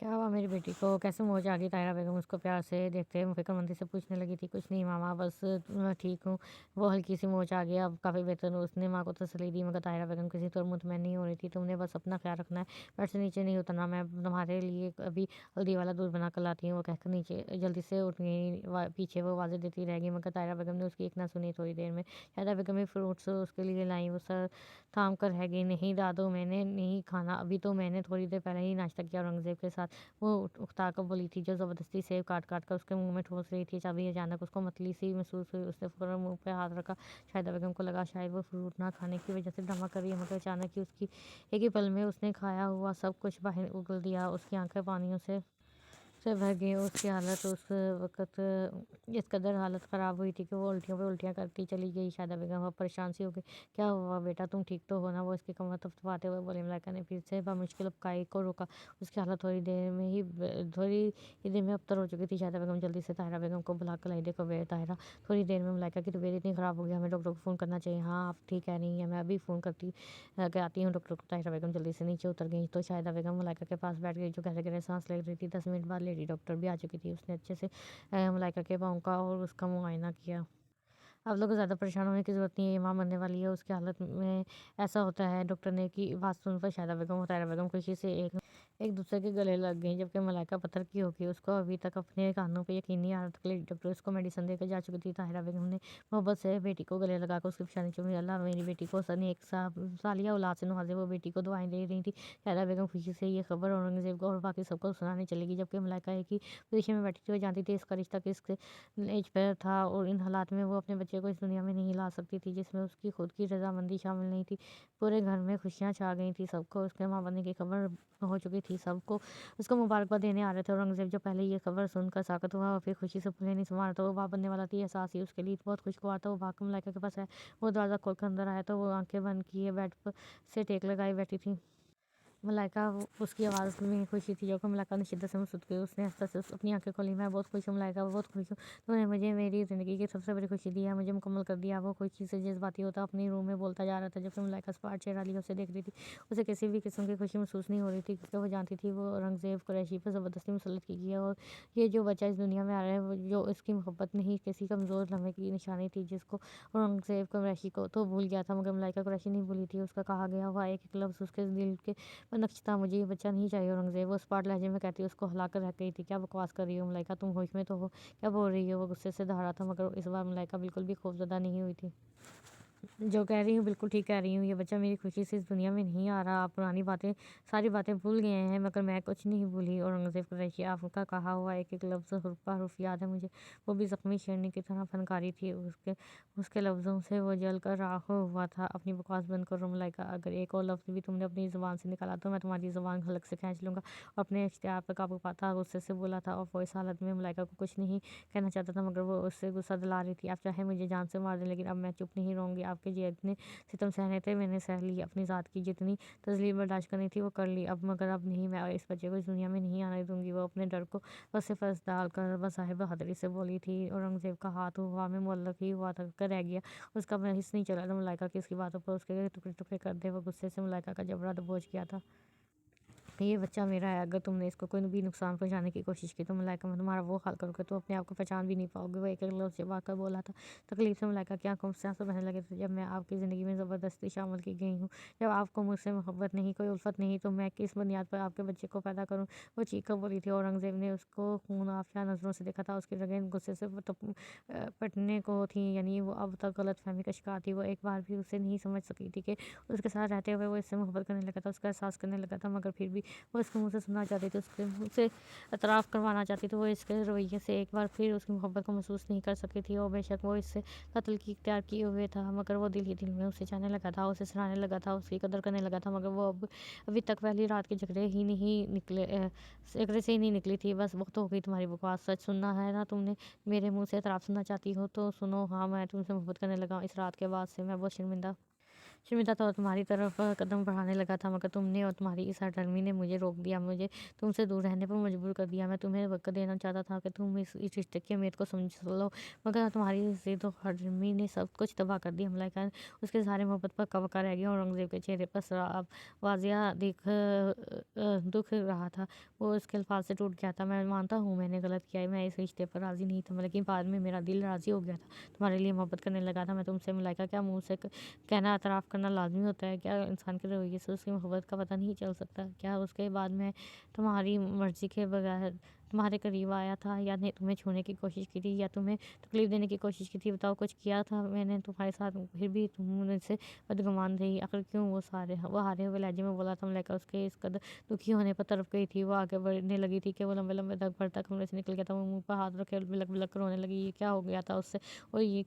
क्या हुआ मेरी बेटी को, कैसे मोच आ गई? तायरा बेगम उसको प्यार से देखते फिक्रमंदी से पूछने लगी थी। कुछ नहीं मामा, बस मैं ठीक हूँ, वो हल्की सी मोच आ गई, अब काफ़ी बेहतर हूँ। उसने माँ को तसल्ली दी, मगर तायरा बेगम किसी तरह मुतमईन नहीं हो रही थी। तुमने बस अपना ख्याल रखना है, बेड से नीचे नहीं उतरना, मैं तुम्हारे लिए अभी हल्दी वाला दूध बना कर लाती हूँ। वो कहकर नीचे जल्दी से उठ गई। पीछे वो आवाज़ें देती रह गई, मगर तायरा बेगम ने उसकी एक ना सुनी। थोड़ी देर में शायदा बेगम भी फ्रूट्स उसके लिए लाई। वो सर थाम कर रह गई। नहीं दादू, मैंने नहीं खाना, अभी तो मैंने थोड़ी देर पहले ही नाश्ता किया। औरंगज़ेब के साथ वो उकता कर बोली थी, जो ज़बरदस्ती सेब काट काट कर उसके मुंह में ठोस रही थी। अभी अचानक उसको मतली सी महसूस हुई। उसने फ़ौरन मुंह पे हाथ रखा। शाहिदा बेगम को लगा शायद वो फ्रूट ना खाने की वजह से ड्रामा कर रही है, मगर अचानक ही उसकी एक ही पल में उसने खाया हुआ सब कुछ बाहर उगल दिया। उसकी आंखें पानियों से भर गई। उसकी हालत उस वक़्त इस कदर हालत ख़राब हुई थी कि वो उल्टियों पे उल्टियाँ करती चली गई। शाहिदा बेगम अब परेशान सी हो गई। क्या हुआ बेटा, तुम ठीक तो हो ना? वो इसकी कमर थपथपाते हुए बोली। मलाइका ने फिर से बामुश्किल काई को रोका। उसकी हालत थोड़ी ही देर में अबतर हो चुकी थी। शाहिदा बेगम जल्दी से ताहिरा बेगम को बुला कर लाई। देखो ताहिरा, थोड़ी देर में मलाइका की तबीयत इतनी ख़राब हो गई, हमें डॉक्टर को फ़ोन करना चाहिए। हाँ, आप ठीक कह रही हैं, मैं अभी फ़ोन के आती हूँ डॉक्टर को। ताहिरा बेगम जल्दी से नीचे उतर गई तो शाहिदा बेगम मलाइका के पास बैठ गई, जो गहरे गहरे सांस ले रही थी। 10 मिनट बाद लेडी डॉक्टर भी आ चुकी थी। उसने अच्छे से मलाइका के पाँव का और उसका मुआयना किया। आप लोग को ज़्यादा परेशान होने की ज़रूरत नहीं है, ये माँ मरने वाली है, उसकी हालत में ऐसा होता है। डॉक्टर ने की बात सुनकर शाहिदा बेगम और तायरा बेगम खुशी से एक दूसरे के गले लग गई, जबकि मलाइका पत्थर की हो गई। उसको अभी तक अपने कानों पे यकीन नहीं आ रहा था कि डॉक्टर उसको मेडिसिन देकर जा चुकी थी। ताहिरा बेगम ने मोहब्बत से बेटी को गले लगाकर उसकी पेशानी चूमी। अल्लाह मेरी बेटी को सनी एक सालिया औलाद से नवाजे। वो बेटी को दुआएं दे रही थी। ताहिरा बेगम खुशी से ये खबर औरंगजेब को और बाकी सबको सुनाने चलेगी, जबकि मलाइका एक ही पोजीशन में बैठी थी। वो जानती थी इसका रिश्ता किस एज पर था और इन हालात में वो अपने बच्चे को इस दुनिया में नहीं ला सकती थी जिसमें उसकी खुद की रजामंदी शामिल नहीं थी। पूरे घर में खुशियाँ छा गई थी। सबको उसके माँ बनने की खबर हो चुकी थी। सबको उसको मुबारकबाद देने आ रहे थे। औरंगज़ेब जो पहले ये खबर सुनकर साकत हुआ और फिर खुशी से फूले नहीं समा रहा था। वो बाप बनने वाला थी, एहसास ही उसके लिए बहुत खुशगवार था। वो भाग कर मलाइका के पास आया। वो दरवाज़ा खोलकर अंदर आया तो वो आंखें बंद किए बेड पर से टेक लगाई बैठी थी। मलाइका उसकी आवाज़ में खुशी थी, जो कि मलाइका ने शिद्दत से महसूस की। उसने हंसते से अपनी आंखें खोली। मैं बहुत खुश हूँ मलाइका, बहुत खुश हूँ। तूने मुझे मेरी ज़िंदगी की सबसे बड़ी खुशी दी है, मुझे मुकम्मल कर दिया। वो खुशी से जज्बाती होता अपने रूम में बोलता जा रहा था, जबकि मलाइका स्पार्ट चेहरा लिए उसे देख रही थी। उसे किसी भी किस्म की खुशी महसूस नहीं हो रही थी, क्योंकि वो जानती थी वो औरंगज़ेब कुरैशी पर ज़बरदस्ती मुसल्लत की गई है और ये जो बच्चा इस दुनिया में आ रहा है जो इसकी मोहब्बत नहीं किसी कमज़ोर लम्हे की निशानी थी, जिसको औरंगज़ेब कुरैशी को तो भूल गया था मगर मलाइका कुरैशी नहीं भूली थी। उसका कहा गया हुआ एक एक लफ्ज़ उसके दिल के नक्श था। मुझे ये बच्चा नहीं चाहिए औरंगज़ेब, वो स्पॉट लहजे में कहती उसको हिलाकर रह गई थी। क्या बकवास कर रही हो मलाइका, तुम होश में तो हो, क्या बोल रही हो? वो गुस्से से दहाड़ा था, मगर इस बार मलाइका बिल्कुल भी खौफज़दा नहीं हुई थी। जो कह रही हूँ बिल्कुल ठीक कह रही हूँ। ये बच्चा मेरी खुशी से इस दुनिया में नहीं आ रहा। आप पुरानी बातें सारी बातें भूल गए हैं, मगर मैं कुछ नहीं भूली। औरंगज़ेब कुरैशी, आपका कहा हुआ एक एक लफ्ज़ हुर्फ़ ब हुर्फ़ याद है मुझे। वो भी ज़ख्मी शेरनी की तरह फनकारी थी। उसके उसके लफ्ज़ों से वो जल कर राख हुआ था। अपनी बकवास बंद करो मलाइका, अगर एक और लफ्ज़ भी तुमने अपनी ज़ुबान से निकाला तो मैं तुम्हारी ज़ुबान हलक से खींच लूँगा। अपने इख्तियार पर काबू पाता गुस्से से बोला था और वो इस हालत में मलाइका को कुछ नहीं कहना चाहता था, मगर वो उससे गुस्सा दिला रही थी। आप चाहे मुझे जान से मार दें, लेकिन अब मैं चुप नहीं रहूँगी। आपके जितने सितम सहने थे मैंने सह ली। अपनी ज़ात की जितनी तज़लील बर्दाश्त करनी थी वो कर ली। अब नहीं, मैं इस बच्चे को इस दुनिया में नहीं आने दूँगी। वो अपने डर को बस से फर्श डालकर बसाहिब बहादुरी से बोली थी। औरंगज़ेब का हाथ हवा में मुअल्लक़ ही हुआ था, रह गया। उसका हिस्स नहीं चला था मलाइका की इसकी बातों पर उसके टुकड़े टुकड़े कर दे। वो गुस्से से मलाइका का जबड़ा दबोच गया था। ये बच्चा मेरा है, अगर तुमने इसको कोई भी नुकसान पहुंचाने की कोशिश की तो मलाइका मैं तुम्हारा वो हाल करूँगा तो अपने आप को पहचान भी नहीं पाओगे। वो एक एक लफ्ज़ जबा कर बोला था। तकलीफ से मलाइका की आंखों से आंसू बहने लगे थे। जब मैं आपकी ज़िंदगी में ज़बरदस्ती शामिल की गई हूँ, जब आपको मुझसे मोहब्बत नहीं, कोई उल्फत नहीं, तो मैं किस बुनियाद पर आपके बच्चे को पैदा करूँ? वो चीख कर बोली थी। औरंगज़ेब ने उसको खून आफिया नज़रों से देखा था। उसकी रगें गुस्से से पटने को थी, यानी वो अब तक गलत फहमी का शिकार थी। वो एक बार भी उसे नहीं समझ सकी थी कि उसके साथ रहते हुए वो इससे मोहब्बत करने लगा था, उसका एहसास करने लगा था, मगर फिर भी वो इसके मुँह से सुनना चाहती थी, उसके मुँह से एतराफ़ करवाना चाहती थी। वो इसके रवैये से एक बार फिर उसकी मोहब्बत को महसूस नहीं कर सकी थी और बेशक वो इससे कत्ल की इख्तियार किए हुए था, मगर वो दिल ही दिल में उसे चाहने लगा था, उसे सराहने लगा था, उसकी कदर करने लगा था। मगर वो अब अभी तक पहली रात के झगड़े से ही नहीं निकली थी। बस वक्त हो गई तुम्हारी बकवास, सच सुनना है ना तुमने? मेरे मुँह से एतराफ़ सुनना चाहती हो तो सुनो। हाँ, मैं तुमसे मोहब्बत करने लगा। इस रात के बाद से मैं बहुत शर्मिंदा था और तुम्हारी तरफ कदम बढ़ाने लगा था, मगर तुमने और तुम्हारी इस हठधर्मी ने मुझे रोक दिया, मुझे तुमसे दूर रहने पर मजबूर कर दिया। मैं तुम्हें वक़्त देना चाहता था कि तुम इस रिश्ते की अहमियत को समझ लो, मगर तुम्हारी ज़िद और हठधर्मी ने सब कुछ तबाह कर दिया। मलाइका ने उसके सहारे मोहब्बत पर कबका रह गया। औरंगज़ेब के चेहरे पर सराब वाज़िया दुख रहा था। वो उसके अल्फाज से टूट गया था। मैं मानता हूँ मैंने गलत किया है, मैं इस रिश्ते पर राज़ी नहीं था, लेकिन बाद में मेरा दिल राज़ी हो गया था। तुम्हारे लिए मोहब्बत करने लगा था मैं तुमसे। मलाइका, क्या मुँह से कहना एतराफ़ करना लाज़मी होता है? क्या इंसान के रवैये से उसकी मोहब्बत का पता नहीं चल सकता? क्या उसके बाद मैं तुम्हारी मर्ज़ी के बगैर तुम्हारे करीब आया था, या ने तुम्हें छूने की कोशिश की थी, या तुम्हें तकलीफ़ देने की कोशिश की थी? बताओ, कुछ किया था मैंने तुम्हारे साथ, फिर भी तुम मुझसे बदगुमान रही। आखिर क्यों? वो हारे हुए लहजे में बोला था। मलाइका उसके इस कदर दुखी होने पर तड़प गई थी, वो आगे बढ़ने लगी थी कि वो लंबे-लंबे दम भरता कमरे से निकल गया था। वो मुँह पर हाथ रखे बिलख-बिलख कर रोने लगी। ये क्या हो गया था उससे? और ये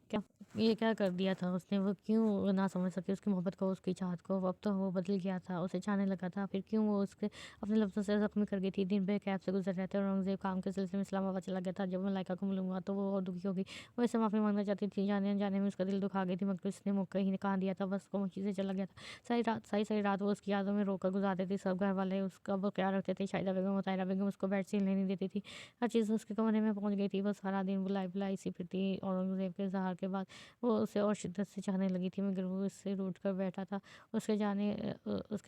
क्या कर दिया था उसने? वो क्यों ना समझ सकी उसकी मोहब्बत को, उसकी चाहत को? अब तो वो बदल गया था, उसे चाहने लगा था। फिर क्यों वो उसके अपने लफ्ज़ों से ज़ख्मी कर गई थी? दिन भर कैब से गुजर रहे थे और औरंगज़ेब काम के सिलसिले में इस्लामाबाद चला गया था। जब मलाइका को मालूम हुआ तो वो और दुखी हो गई। वो इससे माफ़ी मांगना चाहती थी, जाने-अनजाने में उसका दिल दुखा गई थी, मगर उसने मौका ही कहाँ दिया था, बस खामोशी से चला गया था। सारी रात वो उसकी यादों में रोकर गुजारती थी। सब घर वाले उसका वो ख्याल रखते थे। शाहिदा बेगम और ताहिरा बेगम उसको बेड से हिलने नहीं देती थी। हर चीज़ उसके कमरे में पहुँच गई थी। वो सारा दिन बुलाई-बुलाई सी फिरती। औरंगज़ेब के इज़हार के बाद वो उसे और शिद्दत से चाहने लगी थी, मगर वो उससे रूठ कर बैठा था। उसके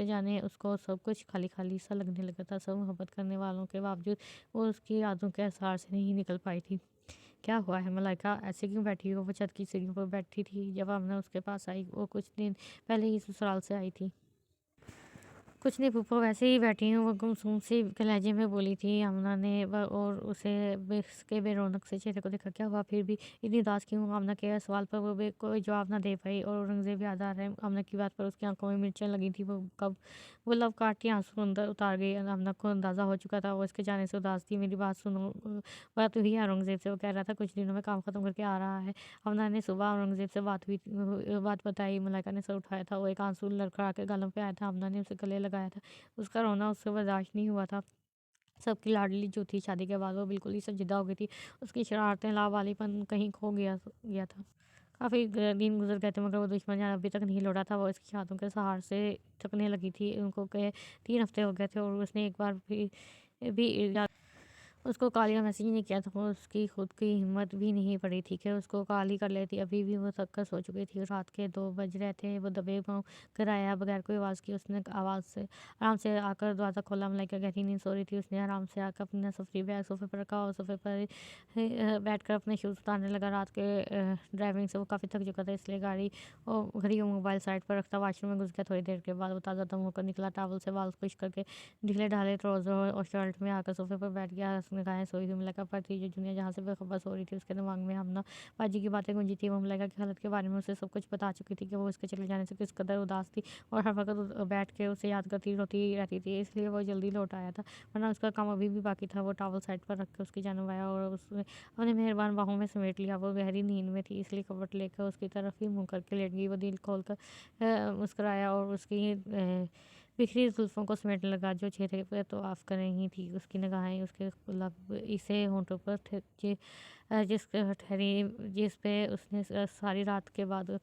जाने उसको सब कुछ खाली-खाली सा लगने लगा था। सब मोहब्बत करने वालों के बावजूद वो उसकी यादों के एहसार से नहीं निकल पाई थी। क्या हुआ है मलाइका, ऐसे क्यों बैठी हो? वो छत की सीढ़ियों पर बैठी थी जब आमना उसके पास आई। वो कुछ दिन पहले ही ससुराल से आई थी। कुछ नहीं फूफा, वैसे ही बैठी हूँ। वो गुमसुम सी लहजे में बोली थी आमना ने और उसे उसके बेरौनक से चेहरे को देखा। क्या हुआ, फिर भी इतनी उदास क्यों? आमना के सवाल पर वो कोई जवाब ना दे पाई और औरंगजेब याद आ रहे आमना की बात पर उसकी आंखों में मिर्चें लगी थी। वो कब वो लब काट के आंसू अंदर उतार गई। आमना को अंदाजा हो चुका था वो इसके जाने से उदास थी। मेरी बात सुनो, बात हुई है औरंगजेब से। वो कह रहा था कुछ दिनों में काम खत्म करके आ रहा है। आमना ने सुबह औरंगजेब से बात बताई। मलाइका ने सर उठाया था। वो एक आंसू लड़खड़ा के गालों पे आया था। आमना ने उसे गले लगाया था। उसका रोना उससे बर्दाश्त नहीं हुआ था। सबकी लाडली जो थी, शादी के बाद वो बिल्कुल ही संजीदा हो गई थी। उसकी शरारतें, लावालीपन कहीं खो गया था। काफ़ी दिन गुजर गए थे मगर वो दुश्मन जान अभी तक नहीं लौटा था। वो इसकी हाथों के सहार से थकने लगी थी। उनको कहे 3 हफ्ते हो गए थे और उसने एक बार भी उसको कॉल का मैसेज नहीं किया था। वो उसकी खुद की हिम्मत भी नहीं पड़ी थी कि उसको कॉल ही कर लेती। अभी भी वो थक कर सो चुकी थी। रात के 2 बज रहे थे। वो दबे पाँव घर आया बगैर कोई आवाज़ की। उसने आवाज़ से आराम से आकर दरवाज़ा खोला। मलाइका गहरी नींद सो रही थी। उसने आराम से आकर अपना सफरी बैग सोफे पर रखा और सोफे पर बैठ कर अपने शूज़ उतारने लगा। रात के ड्राइविंग से वो काफ़ी थक चुका था, इसलिए घड़ी और मोबाइल साइड पर रखता वाशरूम में घुस गया। थोड़ी देर के बाद वो ताज़ा दम होकर निकला। टावल से बाल खुश करके ढीले ढाले ट्राउज़र और शर्ट में आकर सोफे पर बैठ गया। उसने गायें सोई हुई मलाइका पर थी। जो दुनिया जहाँ से बेखबर सो रही थी, उसके दिमाग में हमना पाजी की बातें गूंजी थी। वो मलाइका की हालत के बारे में उसे सब कुछ बता चुकी थी कि वो उसके चले जाने से किस कदर उदास थी और हर वक्त बैठ के उसे याद करती रोती रहती थी। इसलिए वो जल्दी लौट आया था, वरना उसका काम अभी भी बाकी था। वो टॉवल साइड पर रख के उसकी जानब आया और उसने अपने मेहरबान बाहों में समेट लिया। वो गहरी नींद में थी, इसलिए कपट लेकर उसकी तरफ ही मुँह करके लेट गई। वो दिल खोल कर मुस्कुराया और उसकी बिखरी जुल्फ़ों को समेटने लगा जो चेहरे पे तो आफ कर रही थी। उसकी निगाहें उसके लब इसे होंठों पर जिस पे उसने सारी रात के बाद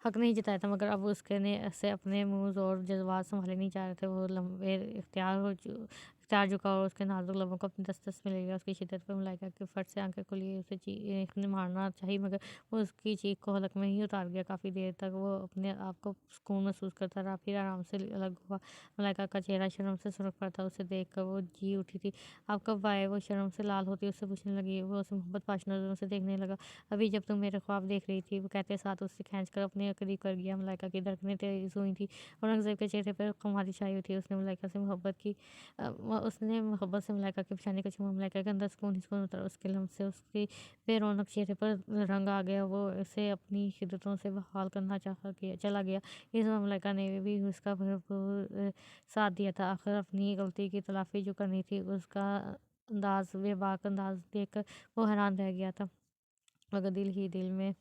हक नहीं जताया था, मगर अब उसके ने से अपने मुँह और जज़्बात सँभाले नहीं जा रहे थे। वो लम्बे इख्तियार झुका और उसके नाज़ुक लबों को अपनी दस्तक में ले गया। उसकी शिद्दत पर मलाइका के फट से आंखें खुली। उसे चीख ने मारना चाहिए, मगर वो उसकी चीख को हलक में ही उतार गया। काफ़ी देर तक वो अपने आप को सुकून महसूस करता रहा, फिर आराम से अलग हुआ। मलाइका का चेहरा शर्म से सुर्ख पड़ा था। उसे देखकर वो जी उठी थी। आप कब आए? वो शर्म से लाल होती उससे पूछने लगी। वो उसे मोहब्बत पाश नज़रों से देखने लगा। अभी जब तुम मेरे ख्वाब देख रही थी, वो कहते साथ उससे खींचकर अपने करीब कर गया। मलाइका की धड़कनें तेज हुई थी। औरंगज़ेब के चेहरे पर खुमारी छाई हुई थी। उसने मोहब्बत से मलाइका की पेशानी को छुआ। मलाइका के अंदर सुकून ही सुकून उतरा। उसके लम्ब से उसकी बेरौनक चेहरे पर रंग आ गया। वो इसे अपनी शिद्दतों से बहाल करना चला गया। इस मलाइका ने भी उसका भरपूर साथ दिया था। आखिर अपनी गलती की तलाफ़ी जो करनी थी, उसका बेबाक अंदाज़ देखकर वो हैरान रह गया था, मगर दिल ही दिल में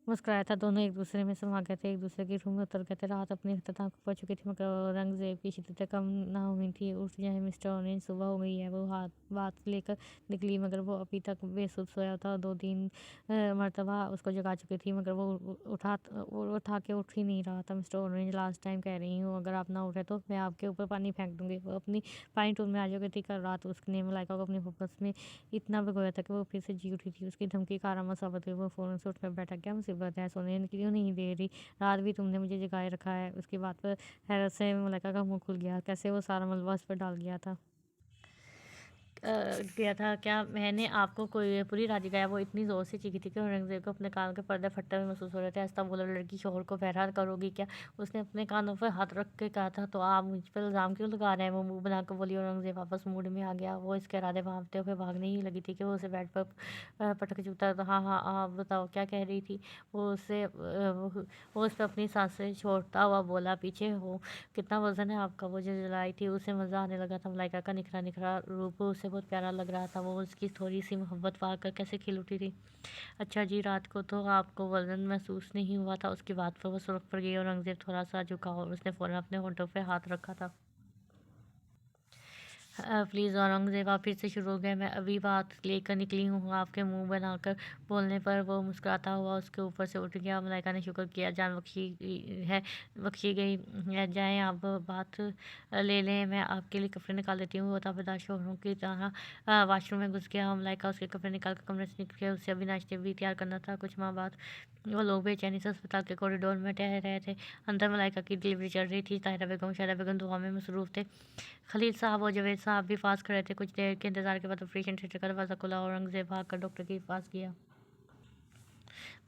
मुस्कुराया था। दोनों एक दूसरे में समा गए थे, एक दूसरे की रूह में उतर गए थे। रात अपनी अख्ताम को पहुंच चुकी थी, मगर औरंगज़ेब की शिद्दतें कम ना हुई थी। उठ जाए मिस्टर ऑरेंज, सुबह हो गई है। वो बात लेकर निकली, मगर वो अभी तक बेसुध सोया था। 2-3 मरतबा उसको जगा चुकी थी, मगर वो उठा के उठ ही नहीं रहा था। मिस्टर ऑरेंज, लास्ट टाइम कह रही हूँ, अगर आप ना उठे तो मैं आपके ऊपर पानी फेंक दूंगी। वो अपनी पानी टून में आ चुकी थी। कल रात उसने मलाइका को अपनी फोकस में इतना भिगोया था कि वो फिर से जी उठी थी। उसकी धमकी का आराम साबित हुई। वो फ़ौरन से उठकर बैठा। क्या मुसीबत है? सोने क्यों नहीं दे रही? रात भी तुमने मुझे जगाए रखा है। उसकी बात पर हैरत से मलाइका का मुंह खुल गया। कैसे वो सारा मलबा उस पर डाल गया था? क्या मैंने आपको कोई पूरी रात जगाया? वो इतनी ज़ोर से चीखी थी कि औरंगज़ेब को अपने कान के पर्दे फटते हुए महसूस हो रहे थे। ऐसा बोला, लड़की शोहर को बहरहाल करोगी क्या? उसने अपने कानों पर हाथ रख के कहा था। तो आप मुझ पर इल्ज़ाम क्यों लगा रहे हैं? वो मुंह बनाकर बोली। औरंगज़ेब वापस मूड में आ गया। वो इसके इरादे भांपते हुए भागने ही लगी थी कि वो उसे बेड पर पटक चुका था। हाँ हाँ, आप बताओ क्या कह रही थी? वो उस पर अपनी सांसें छोड़ता हुआ बोला। पीछे हो, कितना वजन है आपका? वो जो जलाई थी उसे मज़ा आने लगा था। मलाइका का निखरा निखरा रूप उसे बहुत प्यारा लग रहा था। वो उसकी थोड़ी सी मोहब्बत पाकर कैसे खिल उठी थी। अच्छा जी, रात को तो आपको वजन महसूस नहीं हुआ था? उसकी बात पर वो सुर्ख पड़ गई। औरंगज़ेब थोड़ा सा झुका और उसने फ़ौरन अपने होंठों पर हाथ रखा था। प्लीज़ औरंगज़ेब, आप फिर से शुरू हो गए। मैं अभी बात लेकर निकली हूँ। आपके मुंह बनाकर बोलने पर वो मुस्कुराता हुआ उसके ऊपर से उठ गया। मलाइका ने शुक्र किया, जान बख्शी गई है। जाएं, आप बात ले लें, मैं आपके लिए कपड़े निकाल देती हूँ। वो ताबेदार शोहरों की तरह वाशरूम में घुस गया। मलाइका उसके कपड़े निकाल कर कमरे से निकल गया। उससे अभी नाश्ते भी तैयार करना था। कुछ माह बाद वो लोग बेचैनी से अस्पताल के कॉरिडोर में टहल रहे थे। अंदर मलाइका की डिलीवरी चल रही थी। ताहिरा बेगम, शाहिदा बेगम दुआ में मसरूफ़ थे। खलील साहब और जवेद साहब भी पास खड़े थे। कुछ देर के इंतजार के बाद ऑपरेशन थिएटर का दरवाज़ा खुला। औरंगज़ेब भाग कर डॉक्टर के पास गया।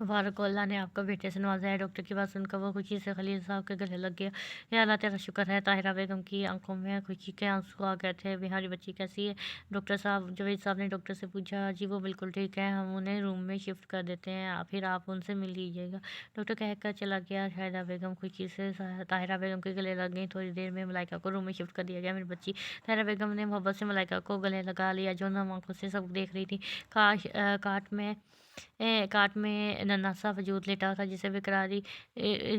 मुबारक हो, अल्लाह ने आपका बेटे से नवाज़ा है। डॉक्टर की बात सुनकर वो खुशी से खलील साहब के गले लग गया। या अल्लाह तेरा शुक्र है। ताहिरा बेगम की आंखों में खुशी के आंसू आ गए थे। बिहारी बच्ची कैसी है? डॉक्टर साहब जावेद साहब ने डॉक्टर से पूछा। जी वो बिल्कुल ठीक है, हम उन्हें रूम में शिफ्ट कर देते हैं, फिर आप उनसे मिल लीजिएगा। डॉक्टर कहकर चला गया। शाहिदा बेगम खुशी से ताहिरा बेगम के गले लग गई। थोड़ी देर में मलाइका को रूम में शिफ्ट कर दिया गया। मेरी बच्ची ताहिरा बेगम ने मोहब्बत से मलाइका को गले लगा लिया, जो नम आंखों से सब देख रही थी। काट में नन्हा सा वजूद लेटा था, जिसे बेकरारी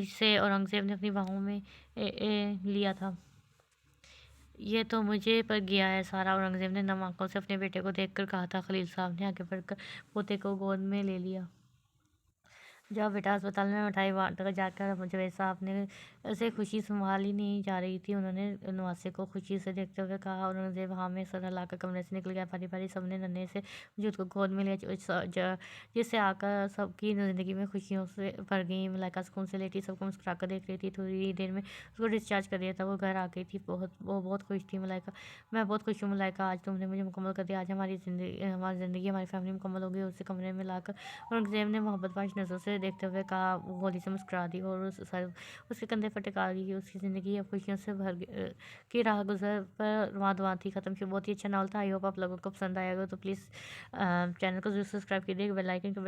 से औरंगज़ेब ने अपनी बाहों में लिया था। ये तो मुझे पर गया है सारा, औरंगज़ेब ने नम आंखों से अपने बेटे को देखकर कहा था। खलील साहब ने आगे बढ़कर पोते को गोद में ले लिया। जब बेटा अस्पताल में मिठाई बांटकर जाकर जावेद साहब ने उसे खुशी संभाल ही नहीं जा रही थी। उन्होंने नवासे को खुशी से देखते हुए कहा। औरंगज़ेब हाँ में सर हिलाकर कमरे से निकल गया। बारी बारी सबने नन्हे से वजूद को गोद में लिया, जिससे आकर सबकी ज़िंदगी में खुशियों से भर गई। मलाइका सुकून से लेटी सबको मुस्कुराकर देख रही थी। थोड़ी देर में उसको डिस्चार्ज कर दिया था। वो घर आ गई थी। वो बहुत खुश थी। मलाइका, मैं बहुत खुश हूँ मलाइका, आज तुमने मुझे मुकम्मल कर दिया। आज हमारी ज़िंदगी हमारी फैमिली मुकम्मल हो गई। उसे कमरे में लाकर औरंगज़ेब ने मोहब्बतबाज नज़रों से देखते हुए कहा। वो गोली से मुस्कुरा दी और उसके कंधे पर टिका दी। उसकी ज़िंदगी अब खुशियों से की राह गुजर पर रुआं थी ख़त्म की। बहुत ही अच्छा नावल था। आई होप आप लोगों को पसंद आएगा, तो प्लीज़ चैनल को ज़रूर सब्सक्राइब कीजिएगा, बेल आइकन के